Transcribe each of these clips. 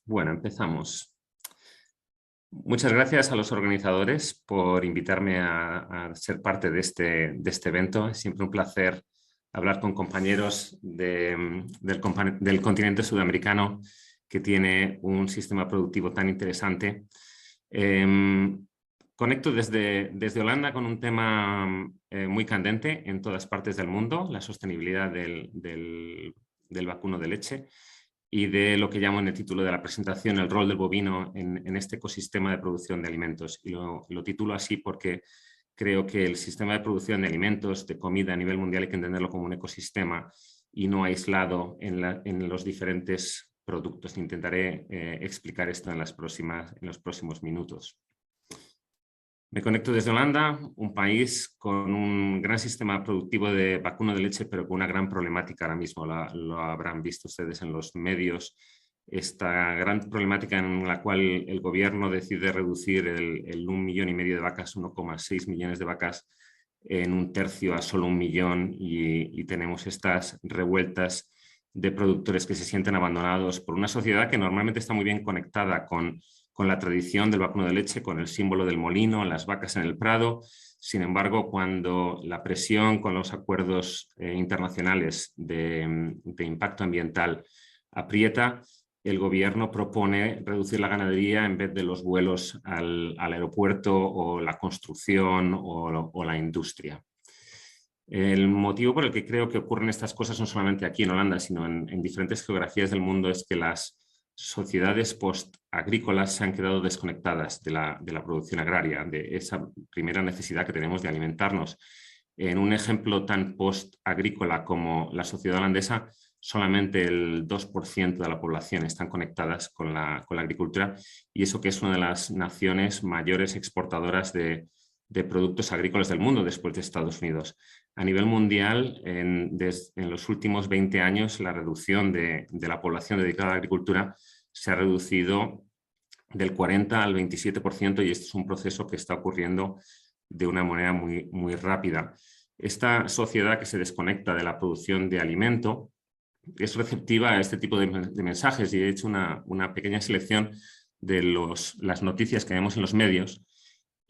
Bueno, empezamos. Muchas gracias a los organizadores por invitarme a ser parte de este evento. Es siempre un placer hablar con compañeros del continente sudamericano que tiene un sistema productivo tan interesante. Conecto desde Holanda con un tema muy candente en todas partes del mundo, la sostenibilidad del vacuno de leche y de lo que llamo en el título de la presentación el rol del bovino en este ecosistema de producción de alimentos. Y lo titulo así porque creo que el sistema de producción de alimentos, de comida a nivel mundial, hay que entenderlo como un ecosistema y no aislado en los diferentes productos. Intentaré explicar esto en los próximos minutos. Me conecto desde Holanda, un país con un gran sistema productivo de vacuno de leche, pero con una gran problemática ahora mismo. Lo habrán visto ustedes en los medios. Esta gran problemática en la cual el gobierno decide reducir el 1,5 millones de vacas, 1,6 millones de vacas, en un tercio a solo 1 millón y tenemos estas revueltas de productores que se sienten abandonados por una sociedad que normalmente está muy bien conectada con la tradición del vacuno de leche, con el símbolo del molino, las vacas en el prado. Sin embargo, cuando la presión con los acuerdos internacionales de impacto ambiental aprieta, el gobierno propone reducir la ganadería en vez de los vuelos al aeropuerto o la construcción o la industria. El motivo por el que creo que ocurren estas cosas no solamente aquí en Holanda, sino en diferentes geografías del mundo es que las sociedades post-agrícolas se han quedado desconectadas de la producción agraria, de esa primera necesidad que tenemos de alimentarnos. En un ejemplo tan post-agrícola como la sociedad holandesa, solamente el 2% de la población están conectadas con la agricultura, y eso que es una de las naciones mayores exportadoras de productos agrícolas del mundo después de Estados Unidos. A nivel mundial, en los últimos 20 años, la reducción de la población dedicada a la agricultura se ha reducido del 40 al 27%, y este es un proceso que está ocurriendo de una manera muy, muy rápida. Esta sociedad que se desconecta de la producción de alimento es receptiva a este tipo de mensajes, y he hecho una pequeña selección de las noticias que vemos en los medios,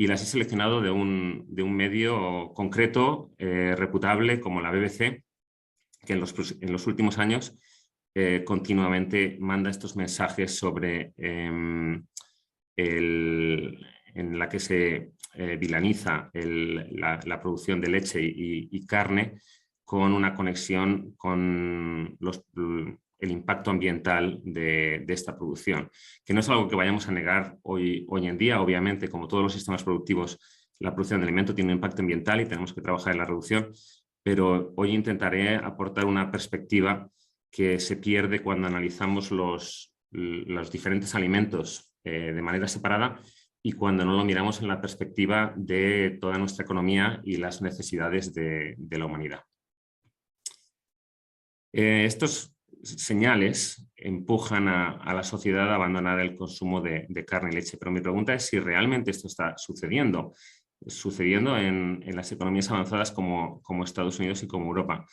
y las he seleccionado de un medio concreto, reputable, como la BBC, que en los últimos años continuamente manda estos mensajes sobre en la que se vilaniza la producción de leche y carne, con una conexión con el impacto ambiental de esta producción, que no es algo que vayamos a negar hoy en día. Obviamente, como todos los sistemas productivos, la producción de alimento tiene un impacto ambiental y tenemos que trabajar en la reducción, pero hoy intentaré aportar una perspectiva que se pierde cuando analizamos los diferentes alimentos de manera separada, y cuando no lo miramos en la perspectiva de toda nuestra economía y las necesidades de la humanidad. Estos señales empujan a la sociedad a abandonar el consumo de carne y leche, pero mi pregunta es si realmente esto está sucediendo en las economías avanzadas como Estados Unidos y como Europa.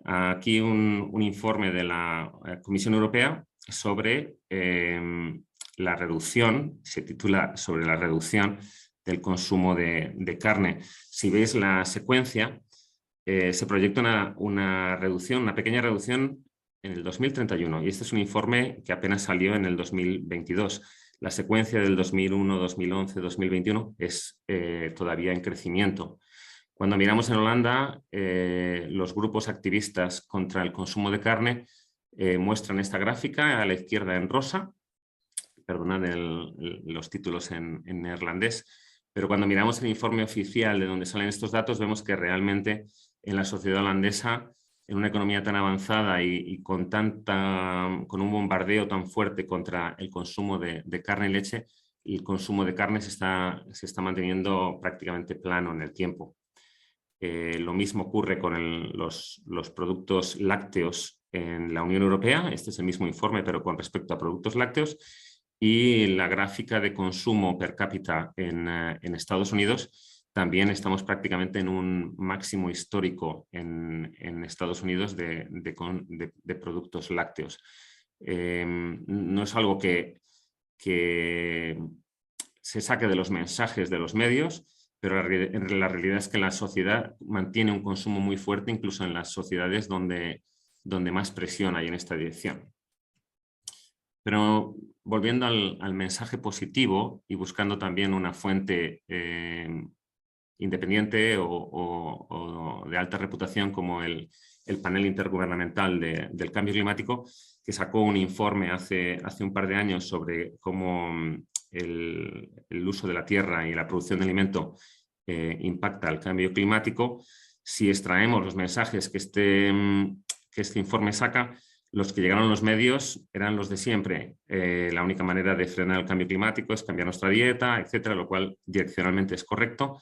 Aquí un informe de la Comisión Europea sobre la reducción, se titula sobre la reducción del consumo de carne. Si veis la secuencia, se proyecta una pequeña reducción en el 2031, y este es un informe que apenas salió en el 2022. La secuencia del 2001, 2011, 2021 es todavía en crecimiento. Cuando miramos en Holanda, los grupos activistas contra el consumo de carne muestran esta gráfica a la izquierda en rosa. Perdonad los títulos en neerlandés, pero cuando miramos el informe oficial de donde salen estos datos, vemos que realmente en la sociedad holandesa, en una economía tan avanzada y con un bombardeo tan fuerte contra el consumo de carne y leche, el consumo de carne se está manteniendo prácticamente plano en el tiempo. Lo mismo ocurre con los productos lácteos en la Unión Europea. Este es el mismo informe, pero con respecto a productos lácteos. Y la gráfica de consumo per cápita en Estados Unidos, también estamos prácticamente en un máximo histórico en Estados Unidos de productos lácteos. no es algo que se saque de los mensajes de los medios, pero la realidad es que la sociedad mantiene un consumo muy fuerte, incluso en las sociedades donde más presión hay en esta dirección. Pero volviendo al mensaje positivo y buscando también una fuente independiente o de alta reputación como el panel intergubernamental del cambio climático, que sacó un informe hace un par de años sobre cómo el uso de la tierra y la producción de alimento impacta al cambio climático. Si extraemos los mensajes que este informe saca, los que llegaron a los medios eran los de siempre. La única manera de frenar el cambio climático es cambiar nuestra dieta, etcétera, lo cual direccionalmente es correcto.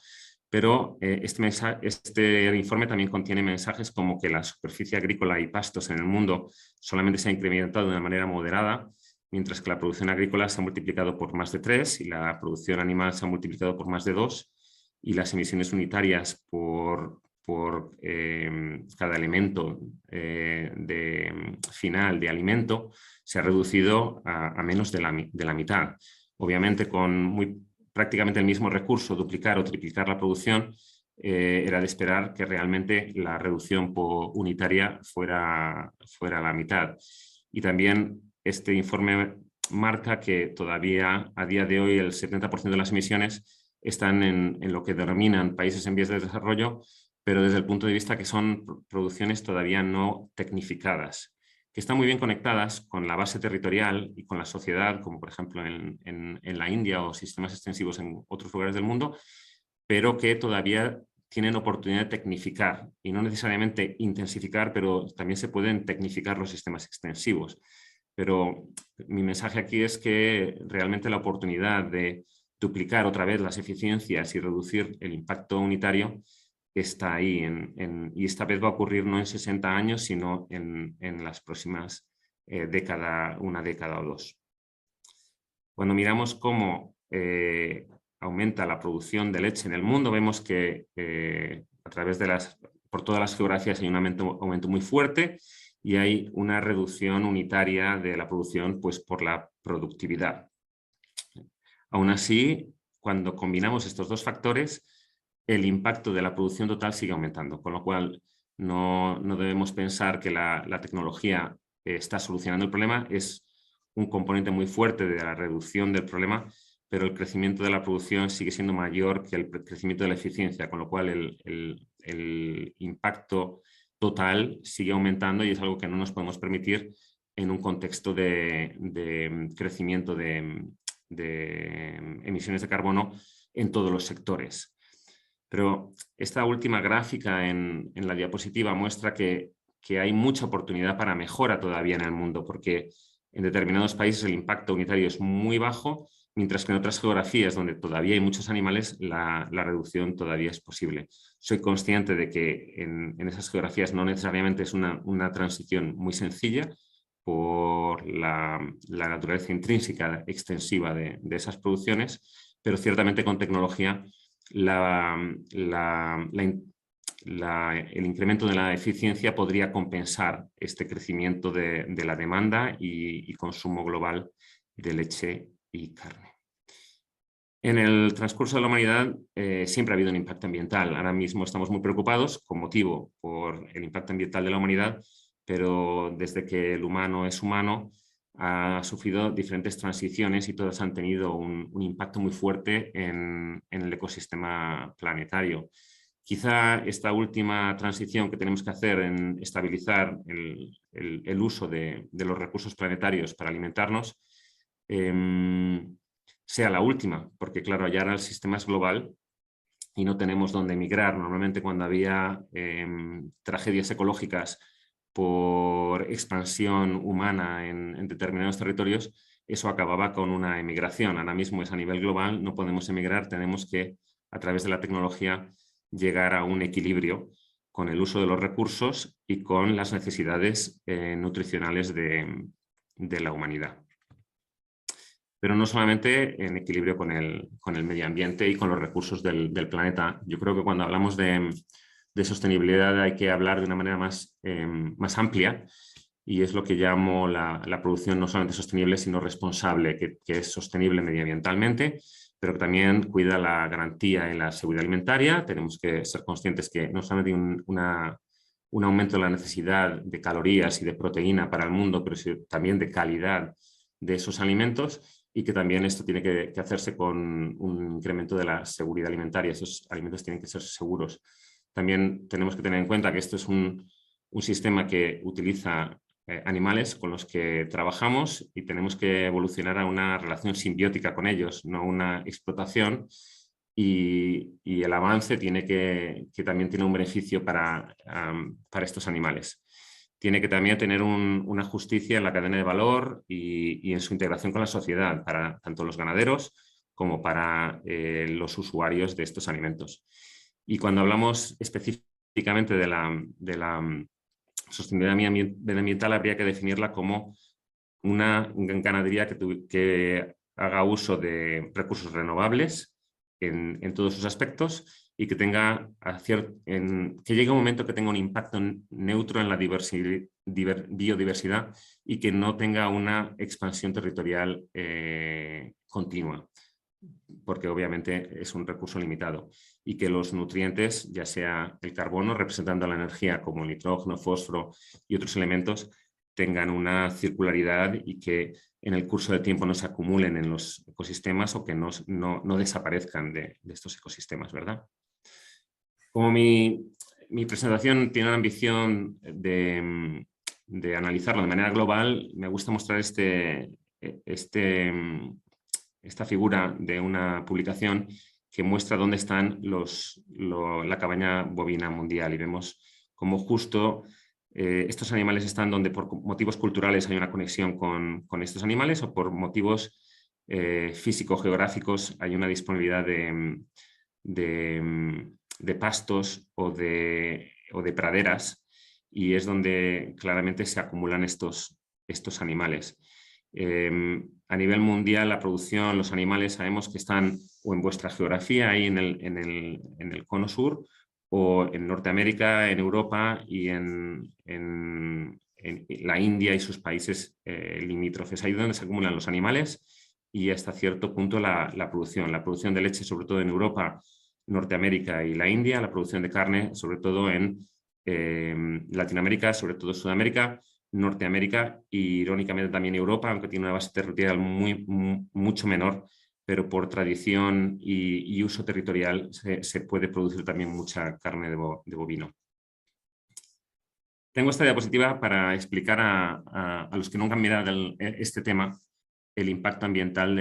Pero este informe también contiene mensajes como que la superficie agrícola y pastos en el mundo solamente se ha incrementado de una manera moderada, mientras que la producción agrícola se ha multiplicado por más de 3 y la producción animal se ha multiplicado por más de 2, y las emisiones unitarias por cada elemento final de alimento se ha reducido a menos de la mitad. Obviamente con prácticamente el mismo recurso, duplicar o triplicar la producción, era de esperar que realmente la reducción unitaria fuera la mitad. Y también este informe marca que todavía a día de hoy el 70% de las emisiones están en lo que denominan países en vías de desarrollo, pero desde el punto de vista que son producciones todavía no tecnificadas, que están muy bien conectadas con la base territorial y con la sociedad, como por ejemplo en la India o sistemas extensivos en otros lugares del mundo, pero que todavía tienen oportunidad de tecnificar y no necesariamente intensificar, pero también se pueden tecnificar los sistemas extensivos. Pero mi mensaje aquí es que realmente la oportunidad de duplicar otra vez las eficiencias y reducir el impacto unitario está ahí, y esta vez va a ocurrir no en 60 años, sino en las próximas una década o dos. Cuando miramos cómo aumenta la producción de leche en el mundo, vemos que a través por todas las geografías hay un aumento muy fuerte y hay una reducción unitaria de la producción, pues, por la productividad. Aún así, cuando combinamos estos dos factores, el impacto de la producción total sigue aumentando, con lo cual no debemos pensar que la tecnología está solucionando el problema. Es un componente muy fuerte de la reducción del problema, pero el crecimiento de la producción sigue siendo mayor que el crecimiento de la eficiencia, con lo cual el impacto total sigue aumentando y es algo que no nos podemos permitir en un contexto de crecimiento de emisiones de carbono en todos los sectores. Pero esta última gráfica en la diapositiva muestra que hay mucha oportunidad para mejora todavía en el mundo, porque en determinados países el impacto unitario es muy bajo, mientras que en otras geografías donde todavía hay muchos animales, la reducción todavía es posible. Soy consciente de que en esas geografías no necesariamente es una transición muy sencilla por la naturaleza intrínseca extensiva de esas producciones, pero ciertamente con tecnología el incremento de la eficiencia podría compensar este crecimiento de la demanda y consumo global de leche y carne. En el transcurso de la humanidad siempre ha habido un impacto ambiental. Ahora mismo estamos muy preocupados con motivo por el impacto ambiental de la humanidad, pero desde que el humano es humano ha sufrido diferentes transiciones y todas han tenido un impacto muy fuerte en el ecosistema planetario. Quizá esta última transición que tenemos que hacer en estabilizar el uso de los recursos planetarios para alimentarnos sea la última, porque claro, ya ahora el sistema es global y no tenemos dónde emigrar. Normalmente cuando había tragedias ecológicas por expansión humana en determinados territorios, eso acababa con una emigración. Ahora mismo es a nivel global, no podemos emigrar, tenemos que, a través de la tecnología, llegar a un equilibrio con el uso de los recursos y con las necesidades nutricionales de la humanidad. Pero no solamente en equilibrio con el medio ambiente y con los recursos del planeta. Yo creo que cuando hablamos de sostenibilidad hay que hablar de una manera más amplia y es lo que llamo la producción no solamente sostenible, sino responsable, que es sostenible medioambientalmente, pero que también cuida la garantía en la seguridad alimentaria. Tenemos que ser conscientes que no solamente hay un aumento de la necesidad de calorías y de proteína para el mundo, pero también de calidad de esos alimentos, y que también esto tiene que hacerse con un incremento de la seguridad alimentaria. Esos alimentos tienen que ser seguros. También tenemos que tener en cuenta que esto es un sistema que utiliza animales con los que trabajamos, y tenemos que evolucionar a una relación simbiótica con ellos, no una explotación. Y el avance tiene que también tiene un beneficio para estos animales. Tiene que también tener una justicia en la cadena de valor y en su integración con la sociedad, para tanto los ganaderos como para los usuarios de estos alimentos. Y cuando hablamos específicamente de la sostenibilidad medioambiental, habría que definirla como una ganadería que haga uso de recursos renovables en todos sus aspectos, y que que llegue un momento que tenga un impacto neutro en la biodiversidad, y que no tenga una expansión territorial continua, porque obviamente es un recurso limitado, y que los nutrientes, ya sea el carbono representando la energía como el nitrógeno, fósforo y otros elementos, tengan una circularidad y que en el curso del tiempo no se acumulen en los ecosistemas, o que no desaparezcan de estos ecosistemas, ¿verdad? Como mi presentación tiene la ambición de analizarlo de manera global, me gusta mostrar esta figura de una publicación que muestra dónde están la cabaña bovina mundial, y vemos cómo justo estos animales están donde por motivos culturales hay una conexión con estos animales, o por motivos físico-geográficos hay una disponibilidad de pastos o de praderas, y es donde claramente se acumulan estos animales. A nivel mundial, la producción, los animales sabemos que están o en vuestra geografía, ahí en el cono sur, o en Norteamérica, en Europa y en la India y sus países limítrofes. Ahí es donde se acumulan los animales, y hasta cierto punto la producción. La producción de leche, sobre todo en Europa, Norteamérica y la India; la producción de carne, sobre todo en Latinoamérica, sobre todo Sudamérica, Norteamérica y irónicamente también Europa, aunque tiene una base territorial mucho menor, pero por tradición y uso territorial se puede producir también mucha carne de bovino. Tengo esta diapositiva para explicar a los que nunca han mirado este tema el impacto ambiental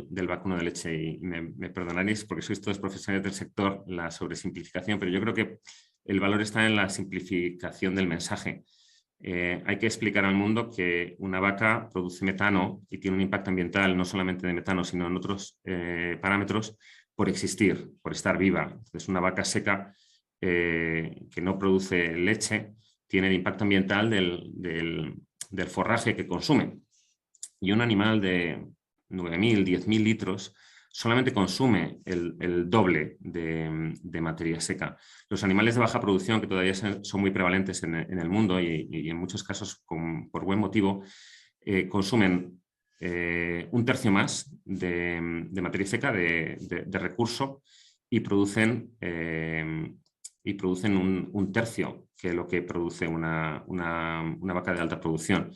del vacuno de leche, y me perdonaréis porque sois todos profesionales del sector, la sobresimplificación, pero yo creo que el valor está en la simplificación del mensaje. Hay que explicar al mundo que una vaca produce metano y tiene un impacto ambiental no solamente de metano, sino en otros parámetros, por existir, por estar viva. Entonces, una vaca seca que no produce leche tiene el impacto ambiental del forraje que consume. Y un animal de 9.000, 10.000 litros solamente consume el doble de materia seca. Los animales de baja producción, que todavía son muy prevalentes en el mundo y en muchos casos por buen motivo, consumen un tercio más de materia seca, de recurso, y producen un tercio que lo que produce una vaca de alta producción.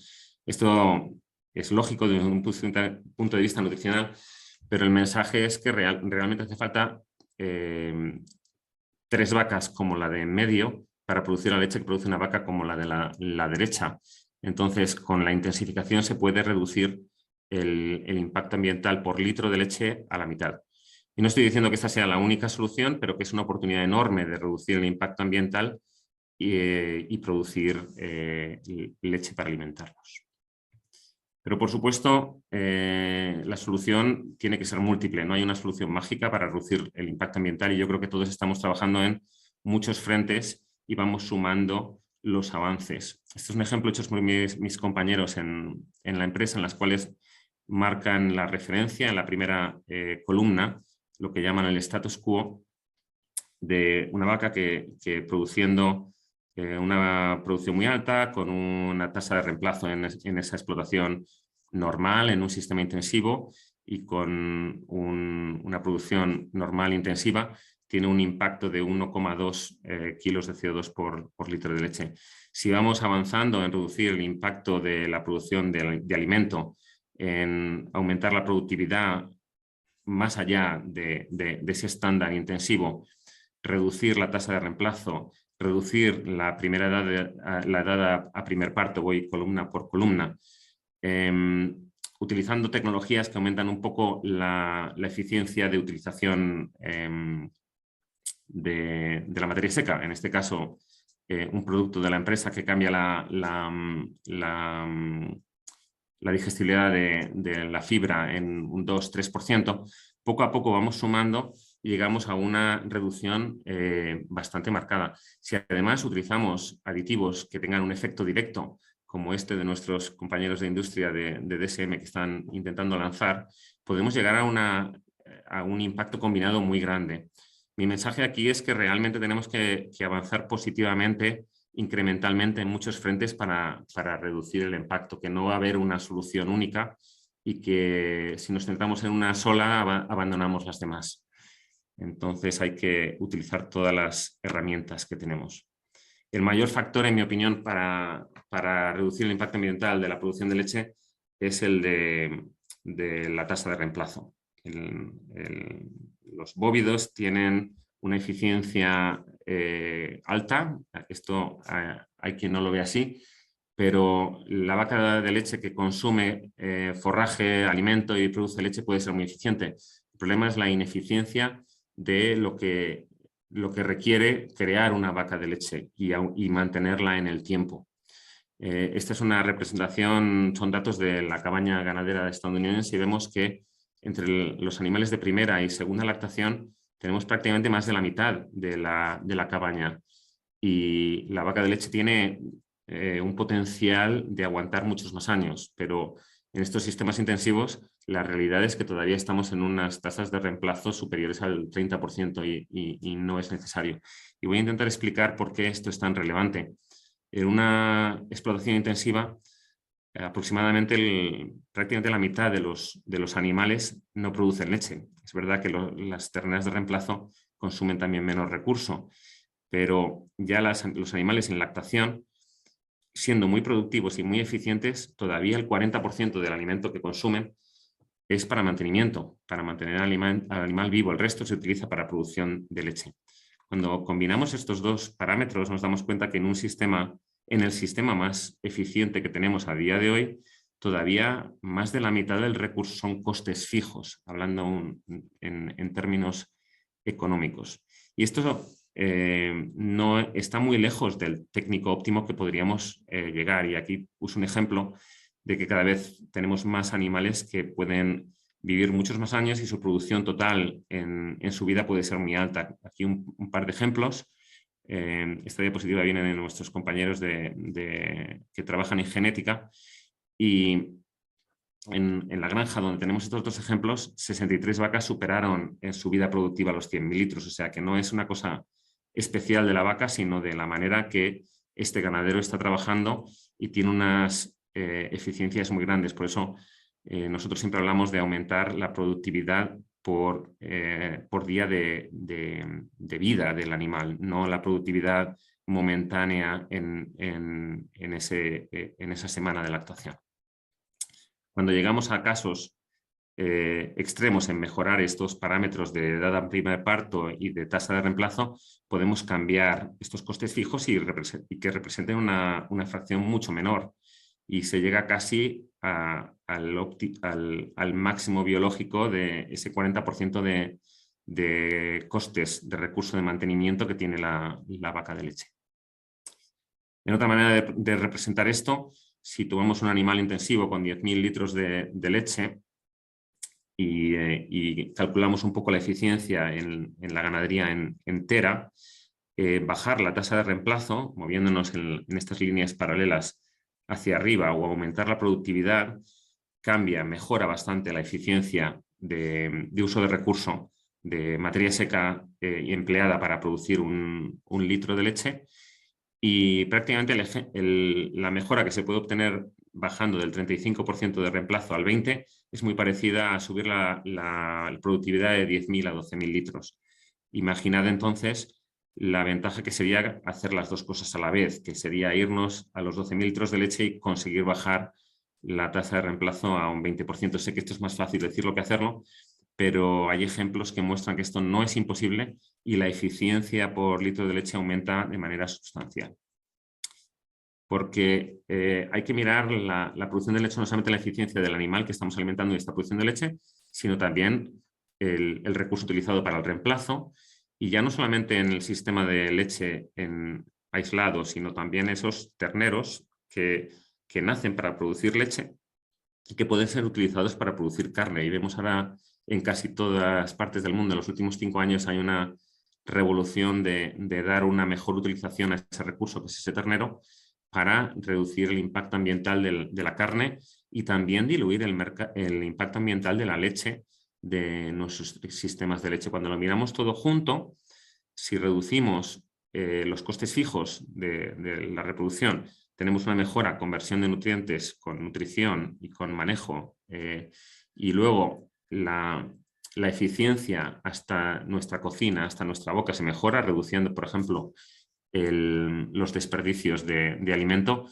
Esto es lógico desde un punto de vista nutricional, pero el mensaje es que realmente hace falta 3 vacas como la de en medio para producir la leche que produce una vaca como la de la derecha. Entonces, con la intensificación se puede reducir el impacto ambiental por litro de leche a la mitad. Y no estoy diciendo que esta sea la única solución, pero que es una oportunidad enorme de reducir el impacto ambiental y producir leche para alimentarlos. Pero, por supuesto, la solución tiene que ser múltiple. No hay una solución mágica para reducir el impacto ambiental, y yo creo que todos estamos trabajando en muchos frentes y vamos sumando los avances. Este es un ejemplo hecho por mis compañeros en la empresa, en las cuales marcan la referencia en la primera columna, lo que llaman el status quo, de una vaca que produciendo una producción muy alta, con una tasa de reemplazo en esa explotación normal, en un sistema intensivo y con una producción normal intensiva, tiene un impacto de 1,2 kilos de CO2 por litro de leche. Si vamos avanzando en reducir el impacto de la producción de alimento, en aumentar la productividad más allá de ese estándar intensivo, reducir la tasa de reemplazo, reducir la edad a primer parto, voy columna por columna, utilizando tecnologías que aumentan un poco la eficiencia de utilización de la materia seca. En este caso, un producto de la empresa que cambia la digestibilidad de la fibra en un 2-3%, poco a poco vamos sumando y llegamos a una reducción bastante marcada. Si además utilizamos aditivos que tengan un efecto directo, como este de nuestros compañeros de industria de DSM que están intentando lanzar, podemos llegar a un impacto combinado muy grande. Mi mensaje aquí es que realmente tenemos que avanzar positivamente, incrementalmente en muchos frentes para reducir el impacto, que no va a haber una solución única y que si nos centramos en una sola abandonamos las demás. Entonces hay que utilizar todas las herramientas que tenemos. El mayor factor, en mi opinión, para reducir el impacto ambiental de la producción de leche es el de la tasa de reemplazo. Los bóvidos tienen una eficiencia alta, esto hay quien no lo ve así, pero la vaca de leche que consume forraje, alimento y produce leche puede ser muy eficiente. El problema es la ineficiencia de lo que requiere crear una vaca de leche y mantenerla en el tiempo. Esta es una representación, son datos de la cabaña ganadera estadounidense y vemos que entre los animales de primera y segunda lactación tenemos prácticamente más de la mitad de la cabaña y la vaca de leche tiene un potencial de aguantar muchos más años, pero en estos sistemas intensivos la realidad es que todavía estamos en unas tasas de reemplazo superiores al 30% y no es necesario. Y voy a intentar explicar por qué esto es tan relevante. En una explotación intensiva, aproximadamente prácticamente la mitad de los animales no producen leche. Es verdad que las terneras de reemplazo consumen también menos recurso, pero ya los animales en lactación, siendo muy productivos y muy eficientes, todavía el 40% del alimento que consumen es para mantenimiento, para mantener al animal vivo. El resto se utiliza para producción de leche. Cuando combinamos estos dos parámetros nos damos cuenta que en el sistema más eficiente que tenemos a día de hoy, todavía más de la mitad del recurso son costes fijos, hablando en términos económicos. Y esto no está muy lejos del técnico óptimo que podríamos llegar. Y aquí uso un ejemplo de que cada vez tenemos más animales que pueden vivir muchos más años y su producción total en su vida puede ser muy alta. Aquí un par de ejemplos. Esta diapositiva viene de nuestros compañeros que trabajan en genética y en la granja donde tenemos estos dos ejemplos, 63 vacas superaron en su vida productiva los 100.000 litros, o sea que no es una cosa especial de la vaca, sino de la manera que este ganadero está trabajando y tiene unas eficiencias muy grandes. Por eso nosotros siempre hablamos de aumentar la productividad por día de vida del animal, no la productividad momentánea en esa semana de lactación. Cuando llegamos a casos extremos en mejorar estos parámetros de edad a primer parto y de tasa de reemplazo, podemos cambiar estos costes fijos y que representen una fracción mucho menor y se llega casi al máximo biológico de ese 40% de costes de recurso de mantenimiento que tiene la vaca de leche. En otra manera de representar esto, si tomamos un animal intensivo con 10.000 litros de leche y calculamos un poco la eficiencia en la ganadería entera, bajar la tasa de reemplazo, moviéndonos en estas líneas paralelas hacia arriba o aumentar la productividad, mejora bastante la eficiencia de uso de recurso de materia seca empleada para producir un litro de leche Y prácticamente la mejora que se puede obtener bajando del 35% de reemplazo al 20% es muy parecida a subir la productividad de 10.000 a 12.000 litros. Imaginad entonces la ventaja que sería hacer las dos cosas a la vez, que sería irnos a los 12.000 litros de leche y conseguir bajar la tasa de reemplazo a un 20%. Sé que esto es más fácil decirlo que hacerlo, pero hay ejemplos que muestran que esto no es imposible y la eficiencia por litro de leche aumenta de manera sustancial. Porque hay que mirar la producción de leche, no solamente la eficiencia del animal que estamos alimentando y esta producción de leche, sino también el recurso utilizado para el reemplazo, y ya no solamente en el sistema de leche aislado, sino también esos terneros que nacen para producir leche y que pueden ser utilizados para producir carne. Y vemos ahora en casi todas partes del mundo, en los últimos 5 años hay una revolución de dar una mejor utilización a ese recurso que es ese ternero, para reducir el impacto ambiental de la carne y también diluir el impacto ambiental de la leche de nuestros sistemas de leche. Cuando lo miramos todo junto, si reducimos los costes fijos de la reproducción, tenemos una mejora, conversión de nutrientes con nutrición y con manejo, y luego la eficiencia hasta nuestra cocina, hasta nuestra boca se mejora, reduciendo, por ejemplo, los desperdicios de alimento.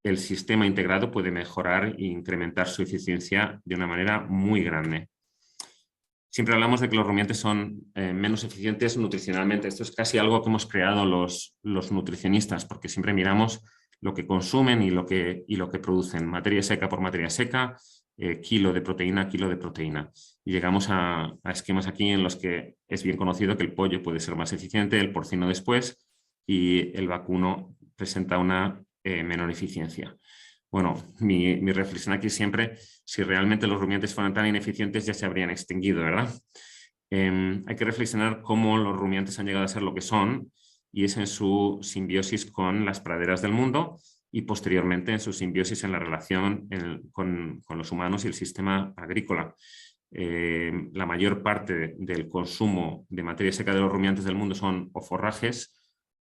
El sistema integrado puede mejorar e incrementar su eficiencia de una manera muy grande. Siempre hablamos de que los rumiantes son menos eficientes nutricionalmente. Esto es casi algo que hemos creado los nutricionistas, porque siempre miramos lo que consumen y lo que producen. Materia seca por materia seca, kilo de proteína, kilo de proteína. Y llegamos a esquemas aquí en los que es bien conocido que el pollo puede ser más eficiente, el porcino después, y el vacuno presenta una menor eficiencia. Bueno, mi reflexión aquí siempre, si realmente los rumiantes fueran tan ineficientes ya se habrían extinguido, ¿verdad? Hay que reflexionar cómo los rumiantes han llegado a ser lo que son, y es en su simbiosis con las praderas del mundo y posteriormente en su simbiosis en la relación con los humanos y el sistema agrícola. La mayor parte del consumo de materia seca de los rumiantes del mundo son o forrajes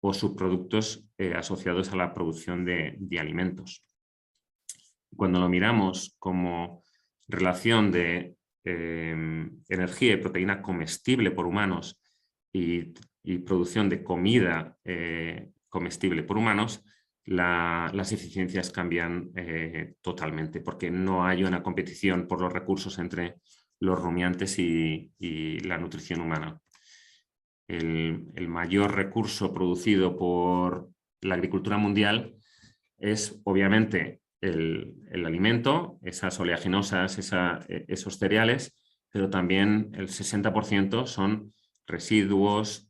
o subproductos asociados a la producción de alimentos. Cuando lo miramos como relación de energía y proteína comestible por humanos y producción de comida comestible por humanos, las eficiencias cambian totalmente, porque no hay una competición por los recursos entre los rumiantes y la nutrición humana. El mayor recurso producido por la agricultura mundial es obviamente el alimento, esas oleaginosas, esos cereales, pero también el 60% son residuos,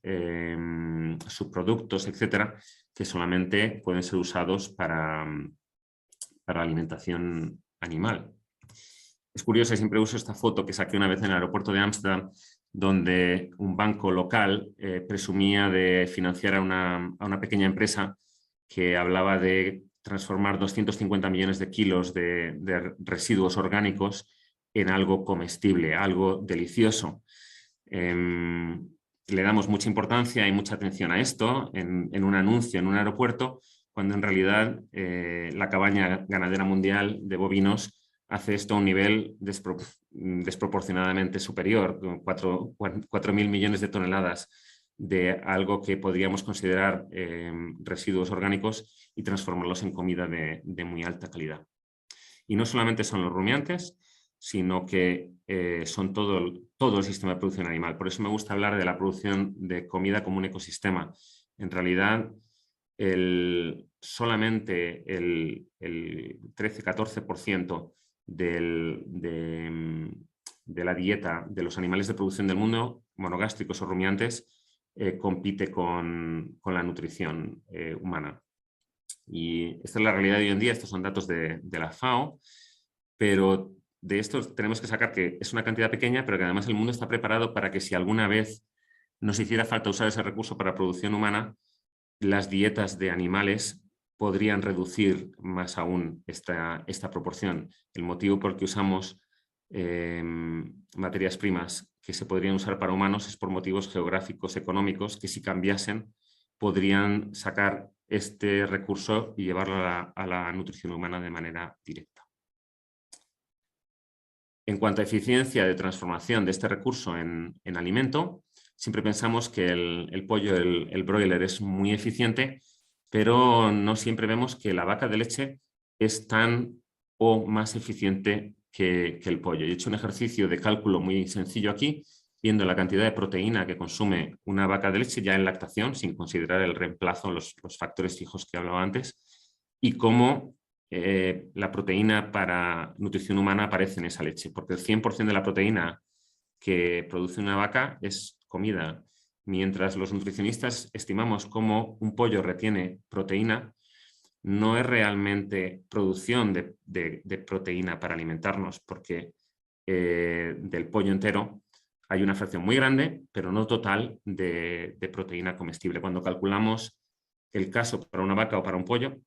subproductos, etcétera, que solamente pueden ser usados para alimentación animal. Es curioso, siempre uso esta foto que saqué una vez en el aeropuerto de Ámsterdam, donde un banco local presumía de financiar a una pequeña empresa que hablaba de transformar 250 millones de kilos de residuos orgánicos en algo comestible, algo delicioso. Le damos mucha importancia y mucha atención a esto en un anuncio en un aeropuerto, cuando en realidad la cabaña ganadera mundial de bovinos hace esto a un nivel desproporcionadamente superior, 4.000 millones de toneladas de algo que podríamos considerar residuos orgánicos y transformarlos en comida de muy alta calidad. Y no solamente son los rumiantes, sino que son todo el sistema de producción animal. Por eso me gusta hablar de la producción de comida como un ecosistema. En realidad, solamente el 13-14% de la dieta de los animales de producción del mundo, monogástricos o rumiantes, compite con la nutrición humana. Y esta es la realidad de hoy en día. Estos son datos de la FAO, pero de estos tenemos que sacar que es una cantidad pequeña, pero que además el mundo está preparado para que si alguna vez nos hiciera falta usar ese recurso para producción humana, las dietas de animales podrían reducir más aún esta proporción. El motivo por el que usamos materias primas que se podrían usar para humanos es por motivos geográficos, económicos, que si cambiasen podrían sacar este recurso y llevarlo a la nutrición humana de manera directa. En cuanto a eficiencia de transformación de este recurso en alimento, siempre pensamos que el pollo, el broiler, es muy eficiente, pero no siempre vemos que la vaca de leche es tan o más eficiente que el pollo. He hecho un ejercicio de cálculo muy sencillo aquí, viendo la cantidad de proteína que consume una vaca de leche ya en lactación, sin considerar el reemplazo, los factores fijos que hablaba antes, y cómo la proteína para nutrición humana aparece en esa leche, porque el 100% de la proteína que produce una vaca es comida, mientras los nutricionistas estimamos cómo un pollo retiene proteína, no es realmente producción de proteína para alimentarnos, porque del pollo entero hay una fracción muy grande, pero no total, de proteína comestible. Cuando calculamos el caso para una vaca o para un pollo,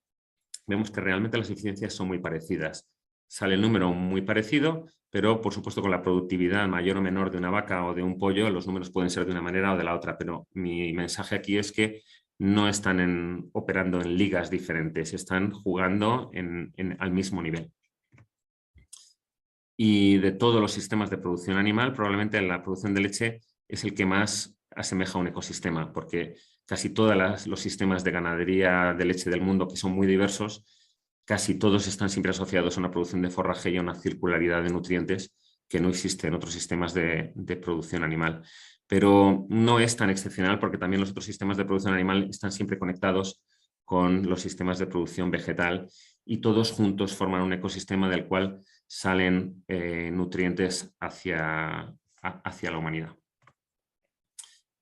vemos que realmente las eficiencias son muy parecidas. Sale el número muy parecido, pero por supuesto con la productividad mayor o menor de una vaca o de un pollo, los números pueden ser de una manera o de la otra, pero mi mensaje aquí es que no están operando en ligas diferentes, están jugando al mismo nivel. Y de todos los sistemas de producción animal, probablemente la producción de leche es el que más asemeja a un ecosistema, porque casi todos los sistemas de ganadería de leche del mundo, que son muy diversos, casi todos están siempre asociados a una producción de forraje y a una circularidad de nutrientes que no existe en otros sistemas de producción animal. Pero no es tan excepcional porque también los otros sistemas de producción animal están siempre conectados con los sistemas de producción vegetal y todos juntos forman un ecosistema del cual salen nutrientes hacia la humanidad.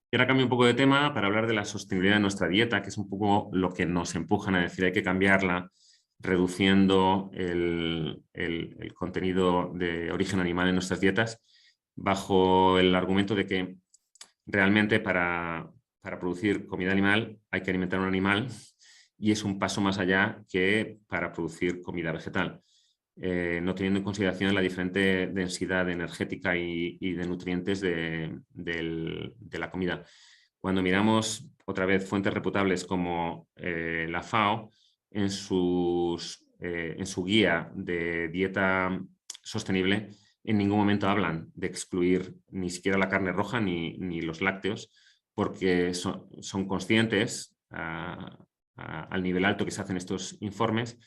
Y ahora cambio un poco de tema para hablar de la sostenibilidad de nuestra dieta, que es un poco lo que nos empujan a decir hay que cambiarla, reduciendo el contenido de origen animal en nuestras dietas, bajo el argumento de que realmente para producir comida animal hay que alimentar a un animal y es un paso más allá que para producir comida vegetal. No teniendo en consideración la diferente densidad energética y de nutrientes de la comida. Cuando miramos otra vez fuentes reputables como la FAO, en su guía de dieta sostenible, en ningún momento hablan de excluir ni siquiera la carne roja ni los lácteos, porque son conscientes al nivel alto que se hacen estos informes,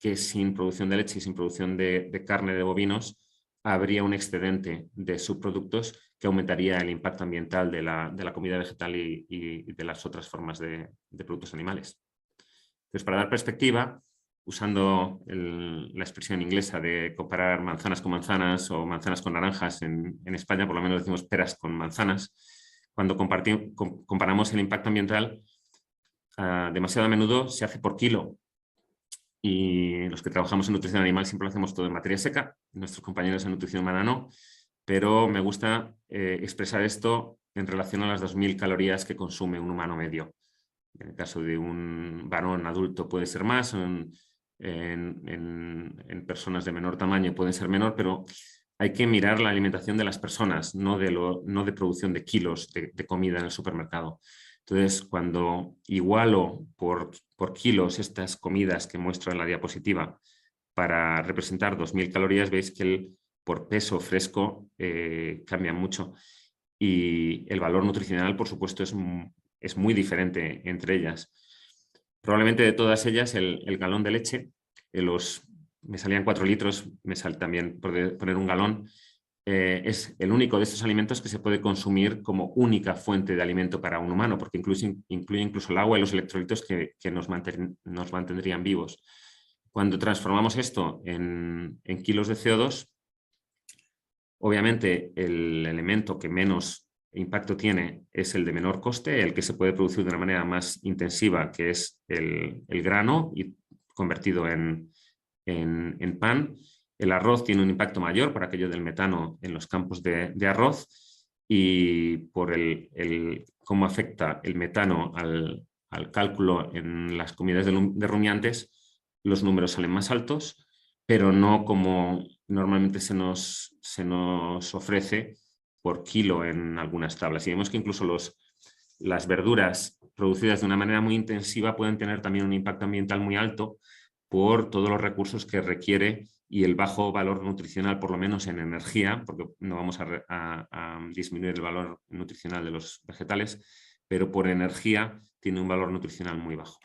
que sin producción de leche y sin producción de carne de bovinos habría un excedente de subproductos que aumentaría el impacto ambiental de la comida vegetal y de las otras formas de productos animales. Entonces, para dar perspectiva, usando la expresión inglesa de comparar manzanas con manzanas o manzanas con naranjas, en España por lo menos decimos peras con manzanas, cuando comparamos el impacto ambiental, demasiado a menudo se hace por kilo. Y los que trabajamos en nutrición animal siempre lo hacemos todo en materia seca, nuestros compañeros en nutrición humana no, pero me gusta expresar esto en relación a las 2000 calorías que consume un humano medio. En el caso de un varón adulto puede ser más, en personas de menor tamaño pueden ser menor, pero hay que mirar la alimentación de las personas, no de producción de kilos de comida en el supermercado. Entonces, cuando igualo por kilos estas comidas que muestro en la diapositiva para representar 2000 calorías, veis que por peso fresco cambia mucho. Y el valor nutricional, por supuesto, es muy diferente entre ellas. Probablemente de todas ellas, el galón de leche, me salían 4 litros, me sale también poner un galón, es el único de estos alimentos que se puede consumir como única fuente de alimento para un humano, porque incluye incluso el agua y los electrolitos que nos mantendrían vivos. Cuando transformamos esto en kilos de CO2, obviamente el elemento que menos impacto tiene es el de menor coste, el que se puede producir de una manera más intensiva, que es el grano y convertido en pan. El arroz tiene un impacto mayor por aquello del metano en los campos de arroz y por cómo afecta el metano al cálculo en las comidas de rumiantes, los números salen más altos, pero no como normalmente se nos ofrece por kilo en algunas tablas. Y vemos que incluso las verduras producidas de una manera muy intensiva pueden tener también un impacto ambiental muy alto por todos los recursos que requiere y el bajo valor nutricional, por lo menos en energía, porque no vamos a disminuir el valor nutricional de los vegetales, pero por energía tiene un valor nutricional muy bajo.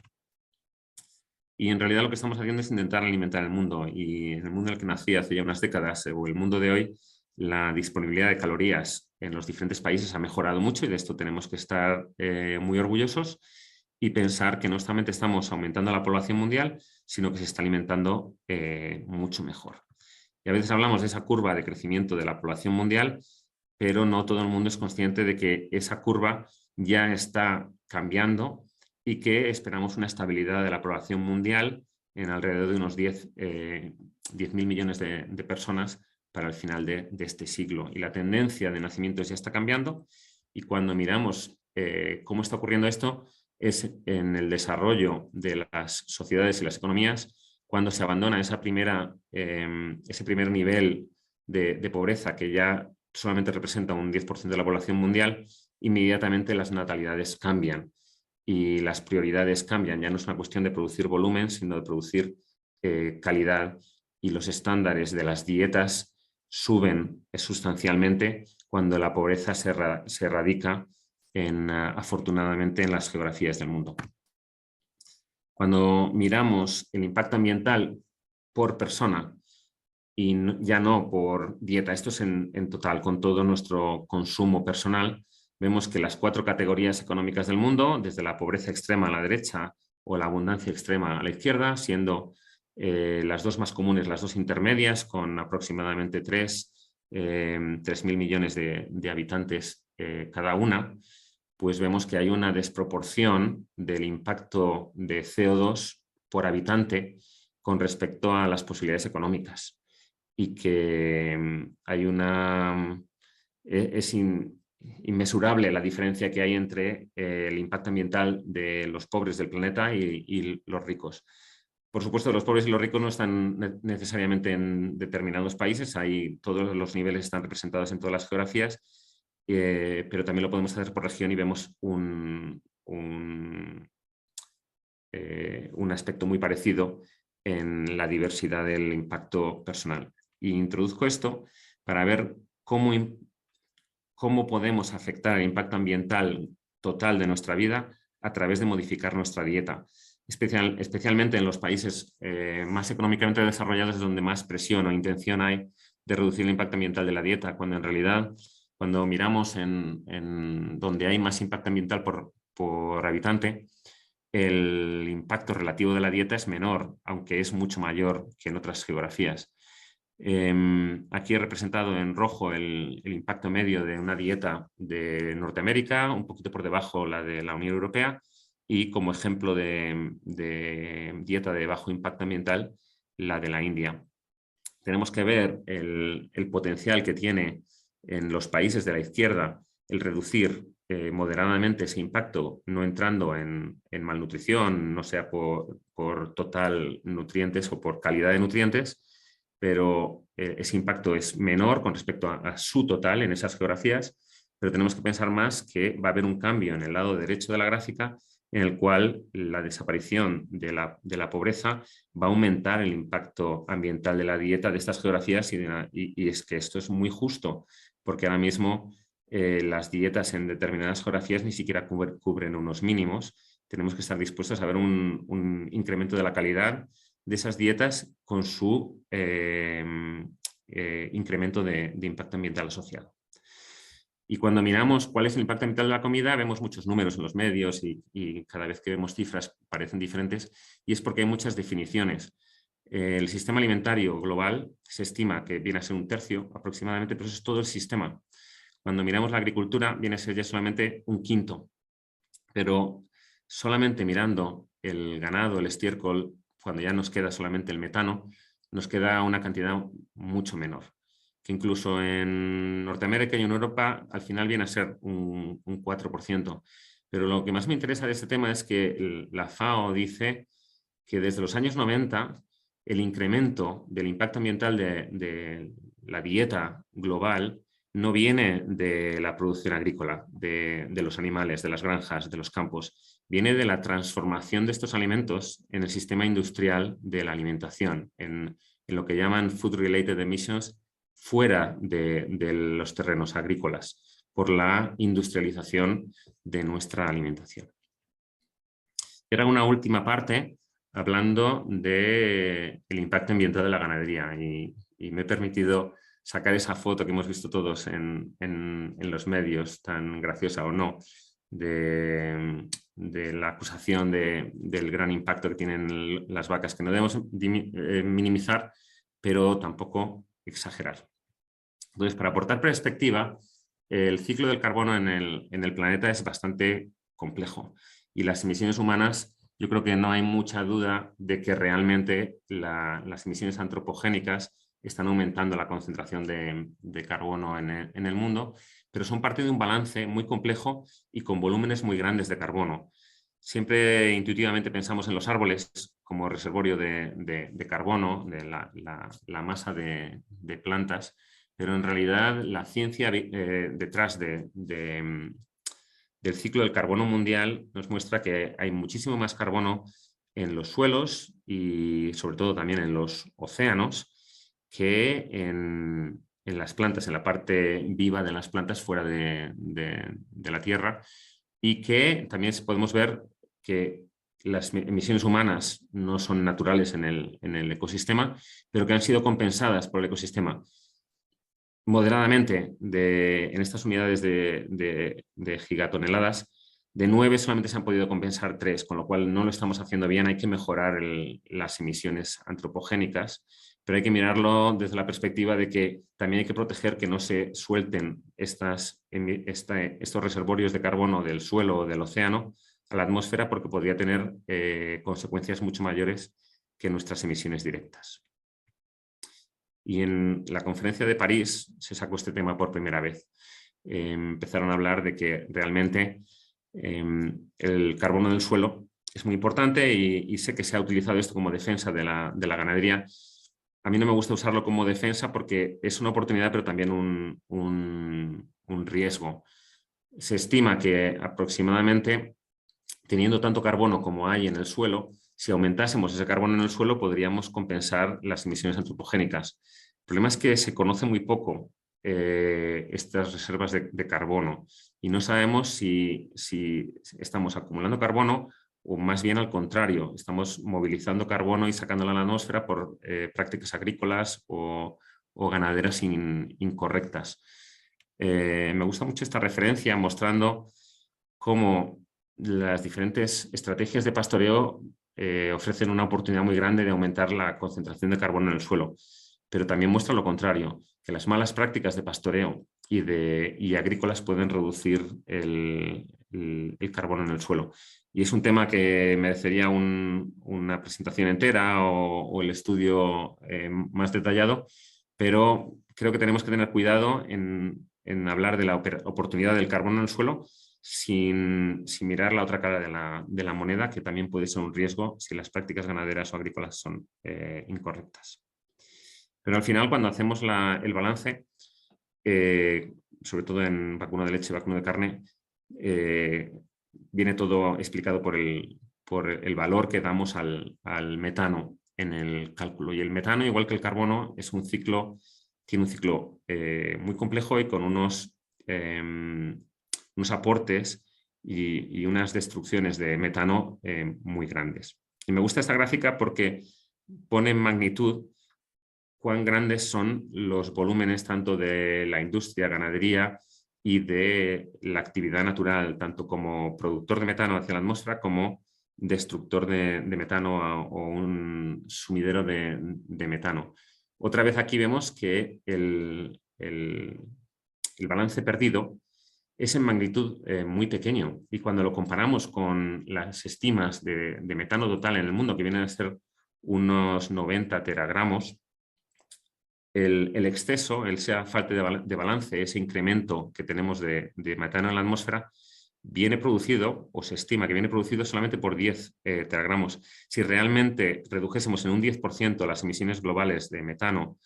Y en realidad lo que estamos haciendo es intentar alimentar el mundo, y en el mundo en el que nací hace ya unas décadas, o el mundo de hoy, la disponibilidad de calorías en los diferentes países ha mejorado mucho, y de esto tenemos que estar muy orgullosos y pensar que no solamente estamos aumentando la población mundial, sino que se está alimentando mucho mejor. Y a veces hablamos de esa curva de crecimiento de la población mundial, pero no todo el mundo es consciente de que esa curva ya está cambiando y que esperamos una estabilidad de la población mundial en alrededor de unos 10.000 millones de personas para el final de este siglo. Y la tendencia de nacimientos ya está cambiando, y cuando miramos cómo está ocurriendo esto, es en el desarrollo de las sociedades y las economías, cuando se abandona ese primer nivel de pobreza, que ya solamente representa un 10% de la población mundial, inmediatamente las natalidades cambian y las prioridades cambian. Ya no es una cuestión de producir volumen, sino de producir calidad, y los estándares de las dietas suben sustancialmente cuando la pobreza se radica afortunadamente en las geografías del mundo. Cuando miramos el impacto ambiental por persona y ya no por dieta, esto es en total, con todo nuestro consumo personal, vemos que las 4 categorías económicas del mundo, desde la pobreza extrema a la derecha o la abundancia extrema a la izquierda, siendo las 2 más comunes, las 2 intermedias, con aproximadamente 3.000 millones de habitantes cada una, pues vemos que hay una desproporción del impacto de CO2 por habitante con respecto a las posibilidades económicas, y que hay es inmesurable la diferencia que hay entre el impacto ambiental de los pobres del planeta y los ricos. Por supuesto, los pobres y los ricos no están necesariamente en determinados países, todos los niveles están representados en todas las geografías, pero también lo podemos hacer por región, y vemos un aspecto muy parecido en la diversidad del impacto personal. Y introduzco esto para ver cómo podemos afectar el impacto ambiental total de nuestra vida a través de modificar nuestra dieta. Especialmente en los países más económicamente desarrollados, es donde más presión o intención hay de reducir el impacto ambiental de la dieta, cuando en realidad, cuando miramos en donde hay más impacto ambiental por habitante, el impacto relativo de la dieta es menor, aunque es mucho mayor que en otras geografías. Aquí he representado en rojo el impacto medio de una dieta de Norteamérica, un poquito por debajo la de la Unión Europea, y como ejemplo de dieta de bajo impacto ambiental, la de la India. Tenemos que ver el potencial que tiene en los países de la izquierda el reducir moderadamente ese impacto, no entrando en malnutrición, no sea por total nutrientes o por calidad de nutrientes, pero ese impacto es menor con respecto a su total en esas geografías. Pero tenemos que pensar más que va a haber un cambio en el lado derecho de la gráfica, en el cual la desaparición de la pobreza va a aumentar el impacto ambiental de la dieta de estas geografías, y es que esto es muy justo, porque ahora mismo las dietas en determinadas geografías ni siquiera cubren unos mínimos. Tenemos que estar dispuestos a ver un incremento de la calidad de esas dietas con su incremento de impacto ambiental asociado. Y cuando miramos cuál es el impacto ambiental de la comida, vemos muchos números en los medios, y cada vez que vemos cifras parecen diferentes, y es porque hay muchas definiciones. El sistema alimentario global se estima que viene a ser 1/3 aproximadamente, pero eso es todo el sistema. Cuando miramos la agricultura, viene a ser ya solamente 1/5. Pero solamente mirando el ganado, el estiércol, cuando ya nos queda solamente el metano, nos queda una cantidad mucho menor, que incluso en Norteamérica y en Europa al final viene a ser un 4%. Pero lo que más me interesa de este tema es que la FAO dice que desde los años 90 el incremento del impacto ambiental de la dieta global no viene de la producción agrícola, de los animales, de las granjas, de los campos. Viene de la transformación de estos alimentos en el sistema industrial de la alimentación, en lo que llaman food-related emissions, fuera de los terrenos agrícolas, por la industrialización de nuestra alimentación. Era una última parte hablando del impacto ambiental de la ganadería y me he permitido sacar esa foto que hemos visto todos en los medios, tan graciosa o no, de la acusación del gran impacto que tienen las vacas, que no debemos minimizar, pero tampoco exagerar. Entonces, para aportar perspectiva, el ciclo del carbono en el planeta es bastante complejo y las emisiones humanas, yo creo que no hay mucha duda de que realmente las emisiones antropogénicas están aumentando la concentración de carbono en el mundo, pero son parte de un balance muy complejo y con volúmenes muy grandes de carbono. Siempre intuitivamente pensamos en los árboles como reservorio de carbono, de la masa de plantas, pero en realidad la ciencia detrás del ciclo del carbono mundial nos muestra que hay muchísimo más carbono en los suelos y sobre todo también en los océanos que en las plantas, en la parte viva de las plantas fuera de la Tierra, y que también podemos ver que las emisiones humanas no son naturales en el ecosistema, pero que han sido compensadas por el ecosistema moderadamente en estas unidades de gigatoneladas. De 9 solamente se han podido compensar 3, con lo cual no lo estamos haciendo bien. Hay que mejorar las emisiones antropogénicas, pero hay que mirarlo desde la perspectiva de que también hay que proteger que no se suelten estos reservorios de carbono del suelo o del océano a la atmósfera, porque podría tener consecuencias mucho mayores que nuestras emisiones directas. Y en la conferencia de París se sacó este tema por primera vez. Empezaron a hablar de que realmente el carbono del suelo es muy importante y sé que se ha utilizado esto como defensa de la ganadería. A mí no me gusta usarlo como defensa porque es una oportunidad, pero también un riesgo. Se estima que aproximadamente, teniendo tanto carbono como hay en el suelo, si aumentásemos ese carbono en el suelo podríamos compensar las emisiones antropogénicas. El problema es que se conoce muy poco estas reservas de carbono y no sabemos si estamos acumulando carbono o más bien al contrario, estamos movilizando carbono y sacándolo a la atmósfera por prácticas agrícolas o ganaderas incorrectas. Me gusta mucho esta referencia mostrando cómo las diferentes estrategias de pastoreo ofrecen una oportunidad muy grande de aumentar la concentración de carbono en el suelo, pero también muestra lo contrario, que las malas prácticas de pastoreo y agrícolas pueden reducir el carbono en el suelo. Y es un tema que merecería una presentación entera o el estudio más detallado, pero creo que tenemos que tener cuidado en hablar de la oportunidad del carbono en el suelo sin mirar la otra cara de la moneda, que también puede ser un riesgo si las prácticas ganaderas o agrícolas son incorrectas. Pero al final, cuando hacemos el balance, sobre todo en vacuno de leche y vacuno de carne, viene todo explicado por el valor que damos al metano en el cálculo. Y el metano, igual que el carbono, tiene un ciclo muy complejo y con unos aportes y unas destrucciones de metano muy grandes. Y me gusta esta gráfica porque pone en magnitud cuán grandes son los volúmenes tanto de la industria, ganadería y de la actividad natural, tanto como productor de metano hacia la atmósfera como destructor de metano o un sumidero de metano. Otra vez aquí vemos que el balance perdido es en magnitud muy pequeño, y cuando lo comparamos con las estimas de metano total en el mundo, que vienen a ser unos 90 teragramos, el exceso, sea falta de balance, ese incremento que tenemos de metano en la atmósfera, viene producido, o se estima que viene producido solamente por 10 teragramos. Si realmente redujésemos en un 10% las emisiones globales de metano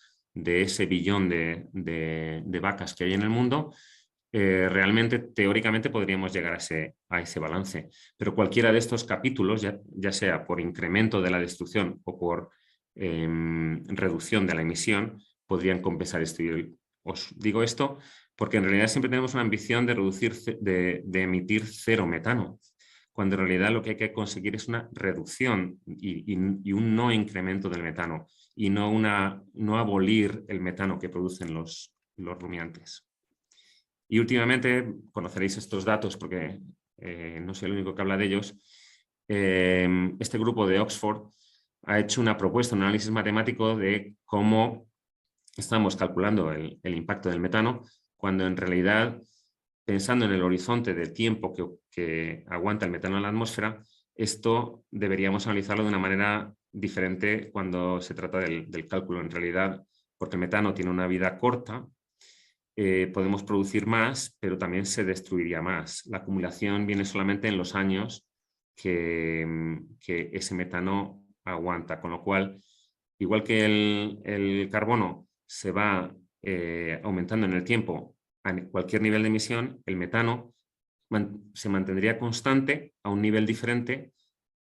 de ese billón de vacas que hay en el mundo, realmente, teóricamente, podríamos llegar a ese balance. Pero cualquiera de estos capítulos, ya sea por incremento de la destrucción o por reducción de la emisión, podrían compensar esto. Y os digo esto porque en realidad siempre tenemos una ambición de reducir, de emitir cero metano, cuando en realidad lo que hay que conseguir es una reducción y un no incremento del metano, y no abolir el metano que producen los rumiantes. Y últimamente conoceréis estos datos porque no soy el único que habla de ellos. Este grupo de Oxford ha hecho una propuesta, un análisis matemático de cómo estamos calculando el impacto del metano, cuando en realidad, pensando en el horizonte del tiempo que aguanta el metano en la atmósfera, esto deberíamos analizarlo de una manera diferente cuando se trata del cálculo. En realidad, porque el metano tiene una vida corta, podemos producir más, pero también se destruiría más. La acumulación viene solamente en los años que ese metano aguanta, con lo cual, igual que el carbono se va aumentando en el tiempo a cualquier nivel de emisión, el metano se mantendría constante a un nivel diferente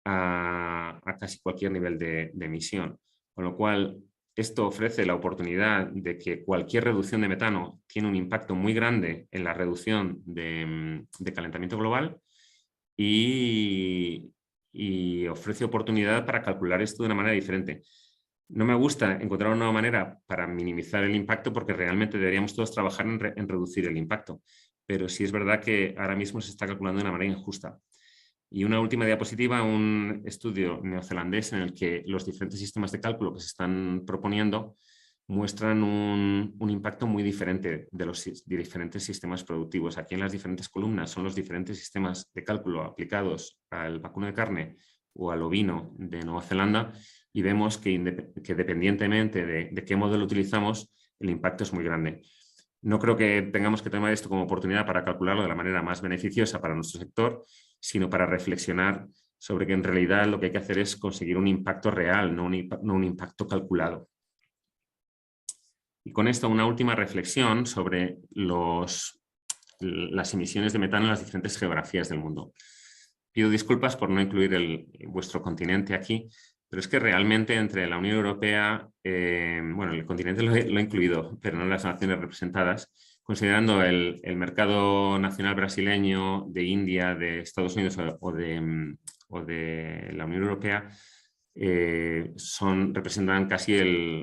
a casi cualquier nivel de emisión. Con lo cual, esto ofrece la oportunidad de que cualquier reducción de metano tiene un impacto muy grande en la reducción de calentamiento global y ofrece oportunidad para calcular esto de una manera diferente. No me gusta encontrar una nueva manera para minimizar el impacto porque realmente deberíamos todos trabajar en reducir el impacto. Pero sí es verdad que ahora mismo se está calculando de una manera injusta. Y una última diapositiva, un estudio neozelandés en el que los diferentes sistemas de cálculo que se están proponiendo muestran un impacto muy diferente de los diferentes sistemas productivos. Aquí en las diferentes columnas son los diferentes sistemas de cálculo aplicados al vacuno de carne o al ovino de Nueva Zelanda, y vemos que dependientemente de qué modelo utilizamos, el impacto es muy grande. No creo que tengamos que tomar esto como oportunidad para calcularlo de la manera más beneficiosa para nuestro sector, sino para reflexionar sobre que en realidad lo que hay que hacer es conseguir un impacto real, no un impacto calculado. Y con esto una última reflexión sobre las emisiones de metano en las diferentes geografías del mundo. Pido disculpas por no incluir vuestro continente aquí, pero es que realmente entre la Unión Europea, bueno, el continente lo he incluido, pero no las naciones representadas, considerando el mercado nacional brasileño, de India, de Estados Unidos o de la Unión Europea, representan casi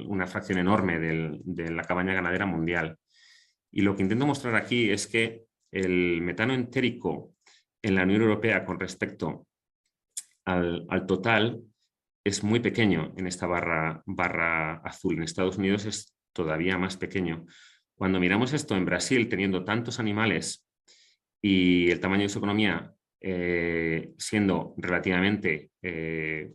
una fracción enorme de la cabaña ganadera mundial. Y lo que intento mostrar aquí es que el metano entérico en la Unión Europea con respecto al total es muy pequeño en esta barra azul. En Estados Unidos es todavía más pequeño. Cuando miramos esto en Brasil, teniendo tantos animales y el tamaño de su economía siendo relativamente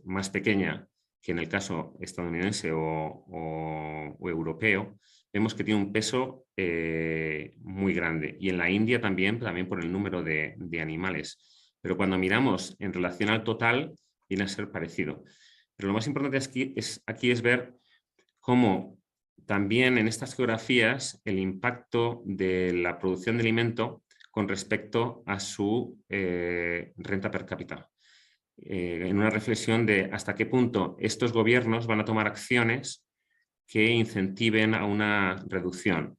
más pequeña que en el caso estadounidense o europeo, vemos que tiene un peso muy grande. Y en la India también por el número de animales. Pero cuando miramos en relación al total, viene a ser parecido. Pero lo más importante aquí es ver cómo también en estas geografías el impacto de la producción de alimento con respecto a su renta per cápita. En una reflexión de hasta qué punto estos gobiernos van a tomar acciones que incentiven a una reducción.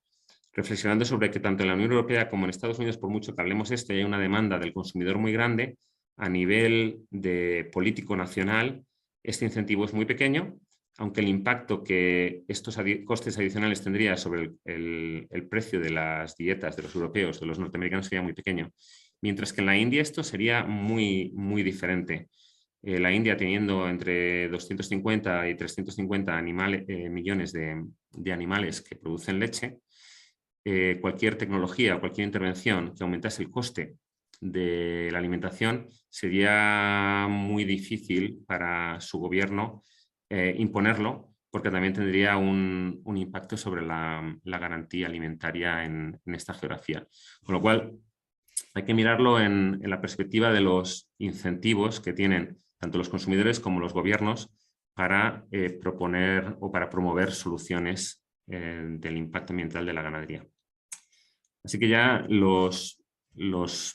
Reflexionando sobre que tanto en la Unión Europea como en Estados Unidos, por mucho que hablemos hay una demanda del consumidor muy grande, a nivel de político nacional, este incentivo es muy pequeño, aunque el impacto que estos costes adicionales tendría sobre el precio de las dietas de los europeos, de los norteamericanos, sería muy pequeño. Mientras que en la India esto sería muy, muy diferente. La India teniendo entre 250 y 350 millones de animales que producen leche, cualquier tecnología o cualquier intervención que aumentase el coste de la alimentación sería muy difícil para su gobierno imponerlo, porque también tendría un impacto sobre la garantía alimentaria en esta geografía. Con lo cual, hay que mirarlo en la perspectiva de los incentivos que tienen tanto los consumidores como los gobiernos para proponer o para promover soluciones del impacto ambiental de la ganadería. Así que ya los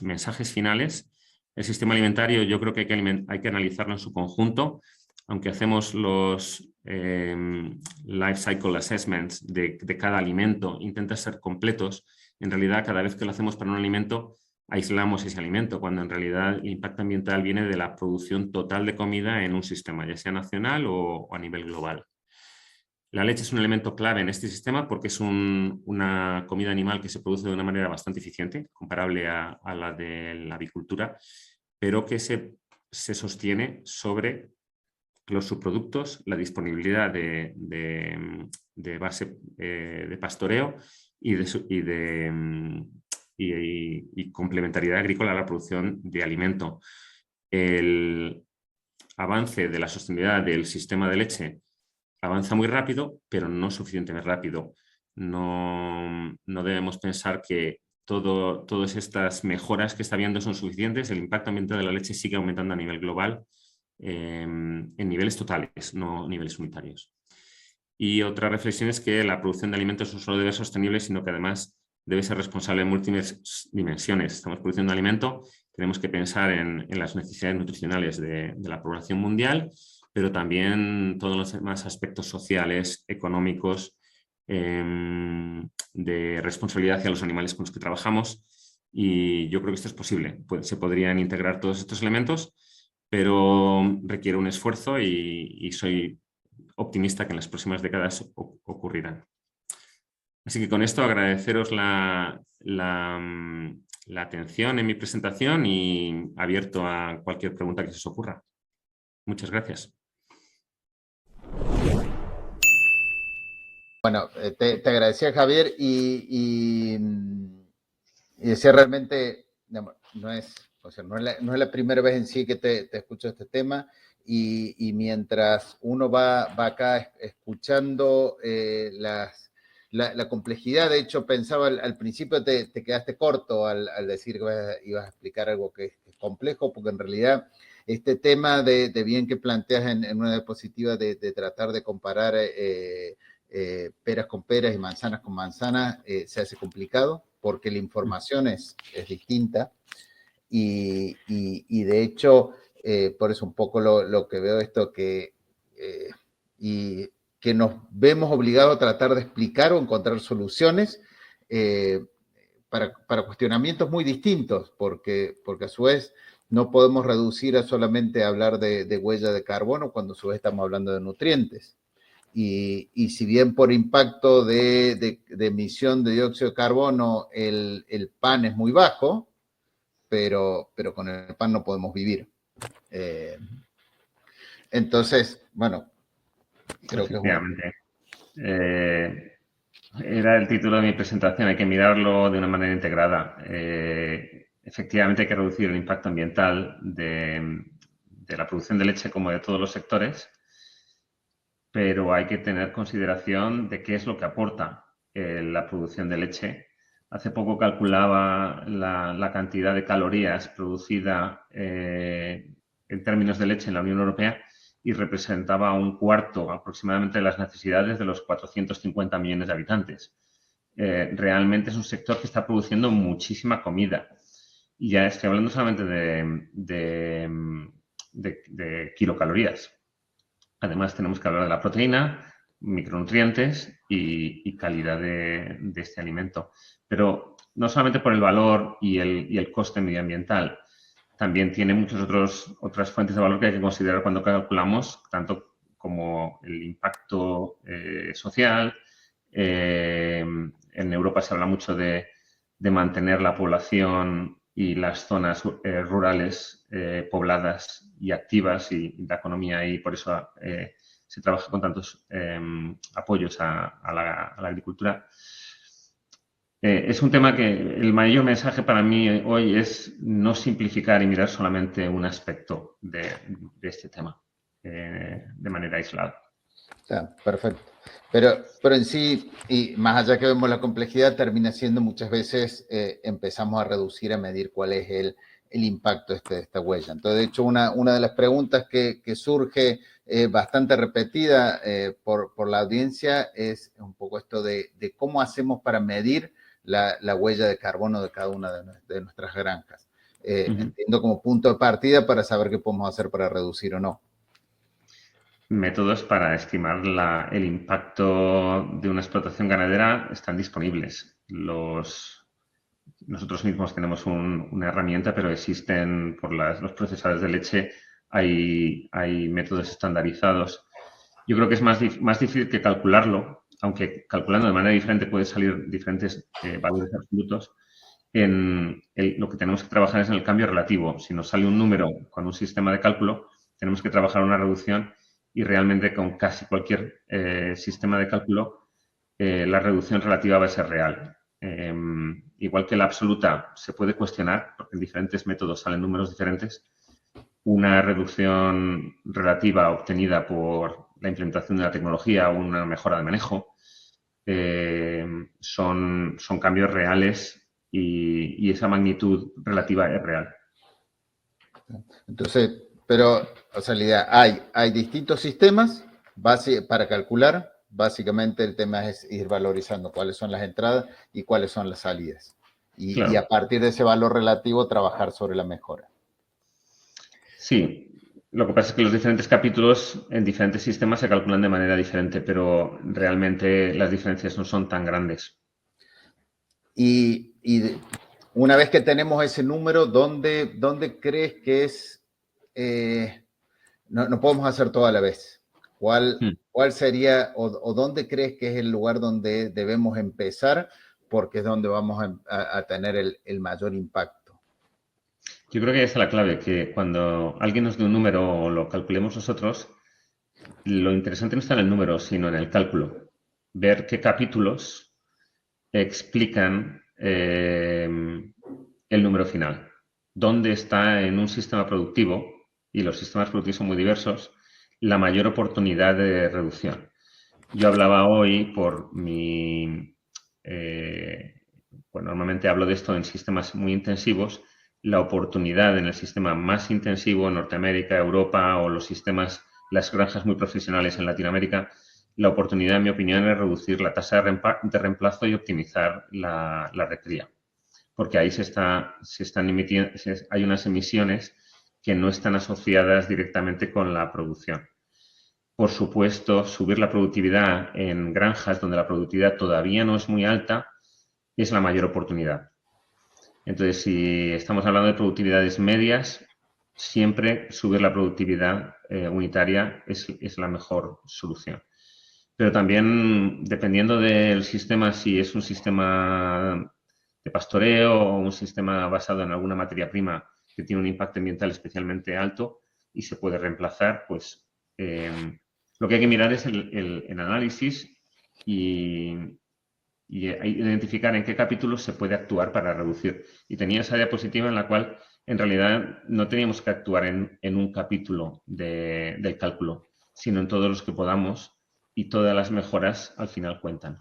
mensajes finales. El sistema alimentario yo creo que hay que analizarlo en su conjunto, aunque hacemos los life cycle assessments de cada alimento, intenta ser completos. En realidad, cada vez que lo hacemos para un alimento, aislamos ese alimento, cuando en realidad el impacto ambiental viene de la producción total de comida en un sistema, ya sea nacional o a nivel global. La leche es un elemento clave en este sistema porque es una comida animal que se produce de una manera bastante eficiente, comparable a la de la avicultura, pero que se sostiene sobre los subproductos, la disponibilidad de base de pastoreo y complementariedad agrícola a la producción de alimento. El avance de la sostenibilidad del sistema de leche avanza muy rápido, pero no suficientemente rápido. No debemos pensar que todas estas mejoras que está habiendo son suficientes. El impacto ambiental de la leche sigue aumentando a nivel global en niveles totales, no niveles unitarios. Y otra reflexión es que la producción de alimentos no solo debe ser sostenible, sino que además debe ser responsable en múltiples dimensiones. Estamos produciendo alimento, tenemos que pensar en las necesidades nutricionales de la población mundial, pero también todos los demás aspectos sociales, económicos, de responsabilidad hacia los animales con los que trabajamos. Y yo creo que esto es posible. Se podrían integrar todos estos elementos, pero requiere un esfuerzo y soy optimista que en las próximas décadas ocurrirán. Así que con esto agradeceros la atención en mi presentación y abierto a cualquier pregunta que se os ocurra. Muchas gracias. Bueno, te agradecía, Javier, y decía realmente, no es la primera vez en sí que te escucho este tema, y mientras uno va acá escuchando la complejidad, de hecho pensaba al principio te quedaste corto al decir que ibas a explicar algo que es complejo, porque en realidad este tema de bien que planteas en una diapositiva de tratar de comparar peras con peras y manzanas con manzanas se hace complicado porque la información es distinta y de hecho por eso un poco lo que veo esto y que nos vemos obligados a tratar de explicar o encontrar soluciones para cuestionamientos muy distintos, porque a su vez no podemos reducir a solamente hablar de huella de carbono cuando a su vez estamos hablando de nutrientes. Y si bien por impacto de emisión de dióxido de carbono el pan es muy bajo, pero con el pan no podemos vivir. Entonces, bueno, creo que es bueno. Era el título de mi presentación, hay que mirarlo de una manera integrada. Efectivamente hay que reducir el impacto ambiental de la producción de leche como de todos los sectores, pero hay que tener consideración de qué es lo que aporta la producción de leche. Hace poco calculaba la cantidad de calorías producida en términos de leche en la Unión Europea y representaba un cuarto aproximadamente de las necesidades de los 450 millones de habitantes. Realmente es un sector que está produciendo muchísima comida. Y ya estoy hablando solamente de kilocalorías. Además, tenemos que hablar de la proteína, micronutrientes y calidad de este alimento. Pero no solamente por el valor y el coste medioambiental, también tiene muchas otras fuentes de valor que hay que considerar cuando calculamos, tanto como el impacto social. En Europa se habla mucho de mantener la población y las zonas rurales pobladas y activas y la economía ahí, por eso se trabaja con tantos apoyos a la agricultura. Es un tema que el mayor mensaje para mí hoy es no simplificar y mirar solamente un aspecto de este tema de manera aislada. Está, perfecto. Pero en sí, y más allá que vemos la complejidad, termina siendo muchas veces empezamos a reducir, a medir cuál es el impacto de esta huella. Entonces, de hecho, una de las preguntas que surge bastante repetida por la audiencia es un poco esto de cómo hacemos para medir la huella de carbono de cada una de nuestras granjas. Entiendo como punto de partida para saber qué podemos hacer para reducir o no. Métodos para estimar el impacto de una explotación ganadera están disponibles. Nosotros mismos tenemos una herramienta, pero existen por los procesadores de leche, hay métodos estandarizados. Yo creo que es más difícil que calcularlo, aunque calculando de manera diferente puede salir diferentes valores absolutos. Lo que tenemos que trabajar es en el cambio relativo. Si nos sale un número con un sistema de cálculo, tenemos que trabajar una reducción y realmente con casi cualquier sistema de cálculo la reducción relativa va a ser real. Igual que la absoluta se puede cuestionar, porque en diferentes métodos salen números diferentes, una reducción relativa obtenida por la implementación de la tecnología o una mejora de manejo son cambios reales y esa magnitud relativa es real. Entonces, pero, o sea, la idea, hay distintos sistemas para calcular. Básicamente el tema es ir valorizando cuáles son las entradas y cuáles son las salidas. Claro. Y a partir de ese valor relativo trabajar sobre la mejora. Sí, lo que pasa es que los diferentes capítulos en diferentes sistemas se calculan de manera diferente, pero realmente las diferencias no son tan grandes. Y una vez que tenemos ese número, ¿dónde crees que es? No podemos hacer todo a la vez. ¿Cuál sería o dónde crees que es el lugar donde debemos empezar? Porque es donde vamos a tener el mayor impacto. Yo creo que esa es la clave, que cuando alguien nos dé un número o lo calculemos nosotros, lo interesante no está en el número, sino en el cálculo. Ver qué capítulos explican el número final. ¿Dónde está en un sistema productivo, y los sistemas productivos son muy diversos, la mayor oportunidad de reducción? Yo hablaba hoy normalmente hablo de esto en sistemas muy intensivos, la oportunidad en el sistema más intensivo en Norteamérica, Europa o las granjas muy profesionales en Latinoamérica, la oportunidad, en mi opinión, es reducir la tasa de reemplazo y optimizar la recría. Porque ahí se están emitiendo, hay unas emisiones que no están asociadas directamente con la producción. Por supuesto, subir la productividad en granjas donde la productividad todavía no es muy alta es la mayor oportunidad. Entonces, si estamos hablando de productividades medias, siempre subir la productividad unitaria es la mejor solución. Pero también, dependiendo del sistema, si es un sistema de pastoreo o un sistema basado en alguna materia prima que tiene un impacto ambiental especialmente alto y se puede reemplazar, pues lo que hay que mirar es el análisis y identificar en qué capítulos se puede actuar para reducir. Y tenía esa diapositiva en la cual en realidad no teníamos que actuar en un capítulo del cálculo, sino en todos los que podamos, y todas las mejoras al final cuentan.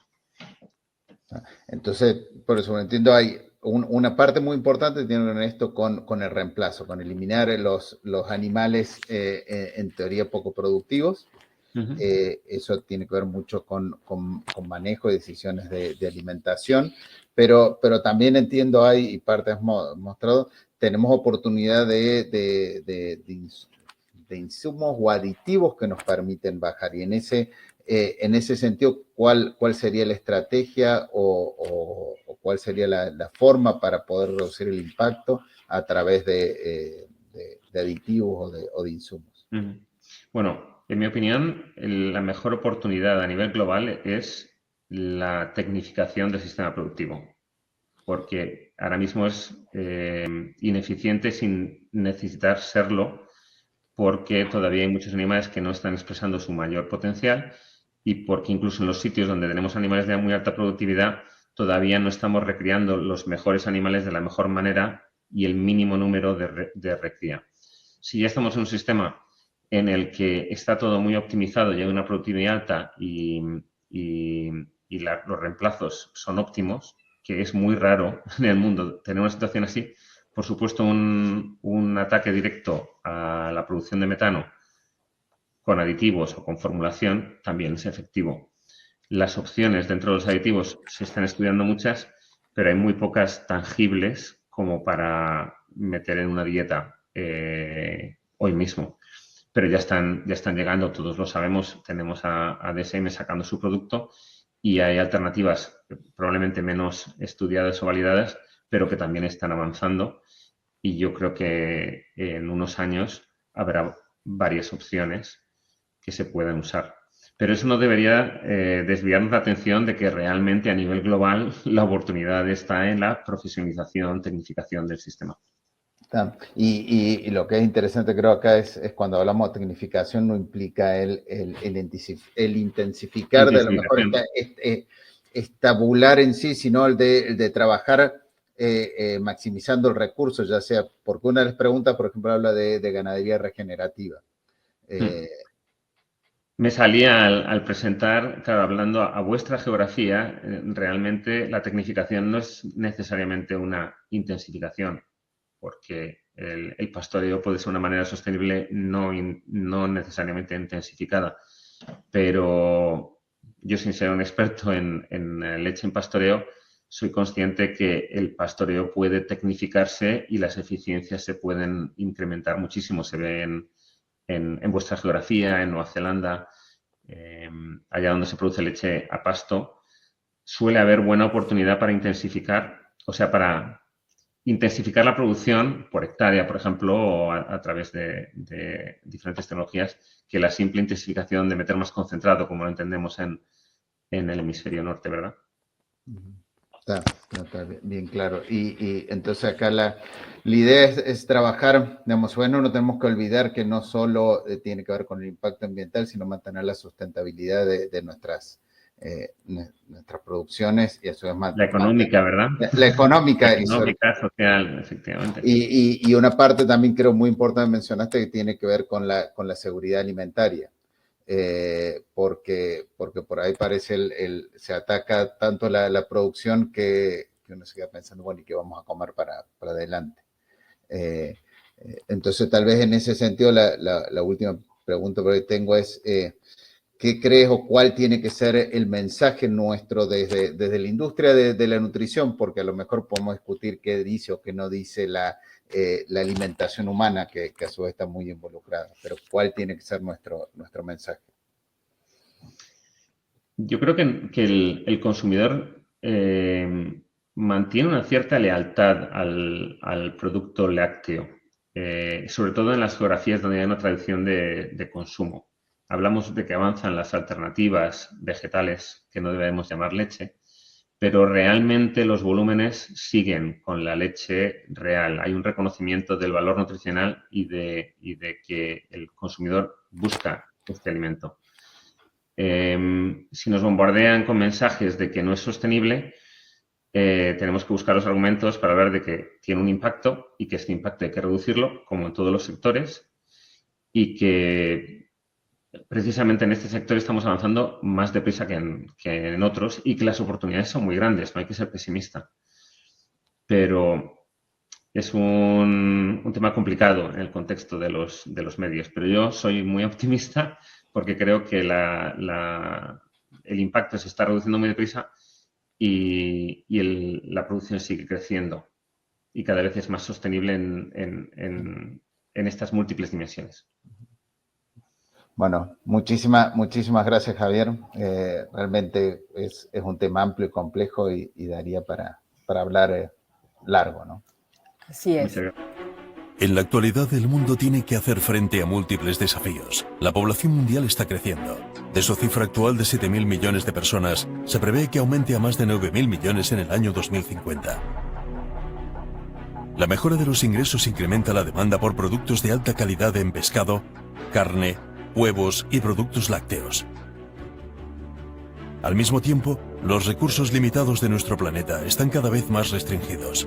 Entonces, por eso entiendo, hay una parte muy importante que tiene que ver esto con el reemplazo, con eliminar los animales en teoría poco productivos. Eso tiene que ver mucho con manejo y decisiones de alimentación, pero también entiendo, y parte has mostrado, tenemos oportunidad de insumos o aditivos que nos permiten bajar. Y en ese sentido, ¿cuál sería la estrategia o cuál sería la forma para poder reducir el impacto a través de aditivos o de insumos? Bueno, en mi opinión, la mejor oportunidad a nivel global es la tecnificación del sistema productivo, porque ahora mismo es ineficiente sin necesitar serlo, porque todavía hay muchos animales que no están expresando su mayor potencial y porque incluso en los sitios donde tenemos animales de muy alta productividad todavía no estamos recriando los mejores animales de la mejor manera y el mínimo número de recría. Si ya estamos en un sistema en el que está todo muy optimizado y hay una productividad alta y los reemplazos son óptimos, que es muy raro en el mundo tener una situación así, por supuesto, un ataque directo a la producción de metano con aditivos o con formulación también es efectivo. Las opciones dentro de los aditivos se están estudiando muchas, pero hay muy pocas tangibles como para meter en una dieta hoy mismo. Pero ya están llegando, todos lo sabemos, tenemos a DSM sacando su producto y hay alternativas probablemente menos estudiadas o validadas, pero que también están avanzando, y yo creo que en unos años habrá varias opciones que se puedan usar. Pero eso no debería desviarnos la atención de que realmente a nivel global la oportunidad está en la profesionalización, tecnificación del sistema. Y lo que es interesante creo acá es cuando hablamos de tecnificación no implica el intensificar de a lo mejor tabular en sí, sino el de trabajar maximizando el recurso, ya sea, porque una de las preguntas, por ejemplo, habla de ganadería regenerativa. Me salía al presentar, claro, hablando a vuestra geografía, realmente la tecnificación no es necesariamente una intensificación, porque el pastoreo puede ser una manera sostenible no necesariamente intensificada. Pero yo, sin ser un experto en leche en pastoreo, soy consciente que el pastoreo puede tecnificarse y las eficiencias se pueden incrementar muchísimo. Se ve en vuestra geografía, en Nueva Zelanda, allá donde se produce leche a pasto, suele haber buena oportunidad para intensificar, o sea, para intensificar la producción por hectárea, por ejemplo, o a través de diferentes tecnologías, que la simple intensificación de meter más concentrado, como lo entendemos en el hemisferio norte, ¿verdad? Está bien claro. Y entonces acá la idea es trabajar, digamos, bueno, no tenemos que olvidar que no solo tiene que ver con el impacto ambiental, sino mantener la sustentabilidad de nuestras producciones y a su vez más. La económica, ¿verdad? La económica. La económica, social, efectivamente. Y una parte también creo muy importante mencionaste que tiene que ver con la seguridad alimentaria. Porque por ahí parece se ataca tanto la producción que uno se queda pensando, bueno, ¿y qué vamos a comer para adelante? Entonces, tal vez en ese sentido, la última pregunta que tengo es, ¿qué crees o cuál tiene que ser el mensaje nuestro desde la industria de la nutrición? Porque a lo mejor podemos discutir qué dice o qué no dice la alimentación humana, que a su vez está muy involucrada, pero ¿cuál tiene que ser nuestro mensaje? Yo creo que el consumidor mantiene una cierta lealtad al producto lácteo, sobre todo en las geografías donde hay una tradición de consumo. Hablamos de que avanzan las alternativas vegetales, que no debemos llamar leche, pero realmente los volúmenes siguen con la leche real. Hay un reconocimiento del valor nutricional y de que el consumidor busca este alimento. Si nos bombardean con mensajes de que no es sostenible, tenemos que buscar los argumentos para ver de que tiene un impacto y que este impacto hay que reducirlo, como en todos los sectores, y que precisamente en este sector estamos avanzando más deprisa que en otros y que las oportunidades son muy grandes, no hay que ser pesimista. Pero es un tema complicado en el contexto de los medios, pero yo soy muy optimista porque creo que el impacto se está reduciendo muy deprisa y la producción sigue creciendo y cada vez es más sostenible en estas múltiples dimensiones. Bueno, muchísimas gracias, Javier. Realmente es un tema amplio y complejo y daría para hablar largo, ¿no? Así es. En la actualidad, el mundo tiene que hacer frente a múltiples desafíos. La población mundial está creciendo. De su cifra actual de 7.000 millones de personas, se prevé que aumente a más de 9.000 millones en el año 2050. La mejora de los ingresos incrementa la demanda por productos de alta calidad en pescado, carne, huevos y productos lácteos. Al mismo tiempo, los recursos limitados de nuestro planeta están cada vez más restringidos.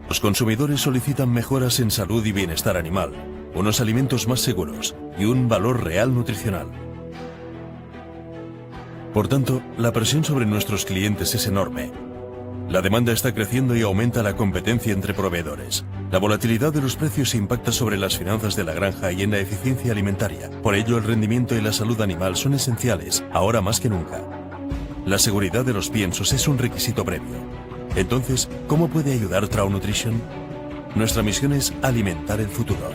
Los consumidores solicitan mejoras en salud y bienestar animal, unos alimentos más seguros y un valor real nutricional. Por tanto, la presión sobre nuestros clientes es enorme. La demanda está creciendo y aumenta la competencia entre proveedores. La volatilidad de los precios impacta sobre las finanzas de la granja y en la eficiencia alimentaria. Por ello, el rendimiento y la salud animal son esenciales, ahora más que nunca. La seguridad de los piensos es un requisito previo. Entonces, ¿cómo puede ayudar Trau Nutrition? Nuestra misión es alimentar el futuro.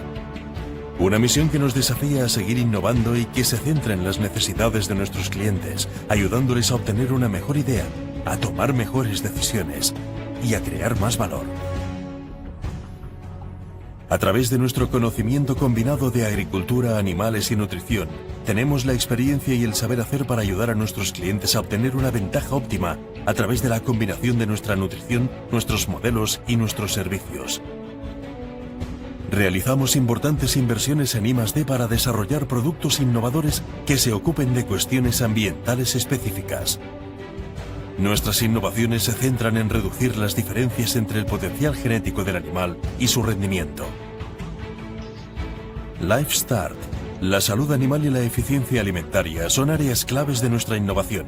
Una misión que nos desafía a seguir innovando y que se centra en las necesidades de nuestros clientes, ayudándoles a obtener una mejor idea, a tomar mejores decisiones y a crear más valor. A través de nuestro conocimiento combinado de agricultura, animales y nutrición, tenemos la experiencia y el saber hacer para ayudar a nuestros clientes a obtener una ventaja óptima a través de la combinación de nuestra nutrición, nuestros modelos y nuestros servicios. Realizamos importantes inversiones en I+D para desarrollar productos innovadores que se ocupen de cuestiones ambientales específicas. Nuestras innovaciones se centran en reducir las diferencias entre el potencial genético del animal y su rendimiento. LifeStart, la salud animal y la eficiencia alimentaria son áreas claves de nuestra innovación.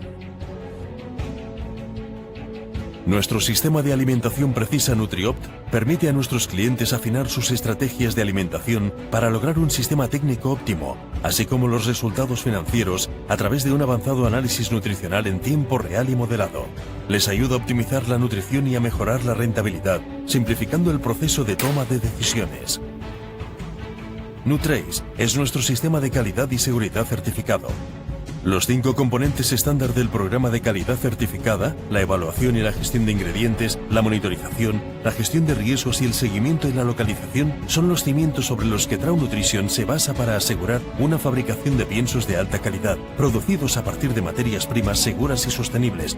Nuestro sistema de alimentación precisa NutriOpt permite a nuestros clientes afinar sus estrategias de alimentación para lograr un sistema técnico óptimo, así como los resultados financieros a través de un avanzado análisis nutricional en tiempo real y modelado. Les ayuda a optimizar la nutrición y a mejorar la rentabilidad, simplificando el proceso de toma de decisiones. Nutrace es nuestro sistema de calidad y seguridad certificado. Los 5 componentes estándar del programa de calidad certificada, la evaluación y la gestión de ingredientes, la monitorización, la gestión de riesgos y el seguimiento y la localización son los cimientos sobre los que Trau Nutrition se basa para asegurar una fabricación de piensos de alta calidad, producidos a partir de materias primas seguras y sostenibles.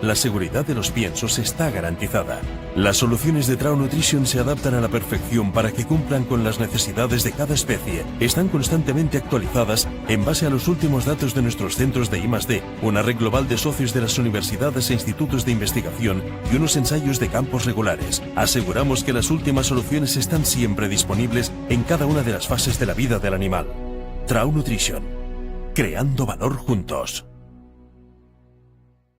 La seguridad de los piensos está garantizada. Las soluciones de Trau Nutrition se adaptan a la perfección para que cumplan con las necesidades de cada especie. Están constantemente actualizadas en base a los últimos datos de nuestros centros de I+D, una red global de socios de las universidades e institutos de investigación y unos ensayos de campos regulares. Aseguramos que las últimas soluciones están siempre disponibles en cada una de las fases de la vida del animal. Trau Nutrition. Creando valor juntos.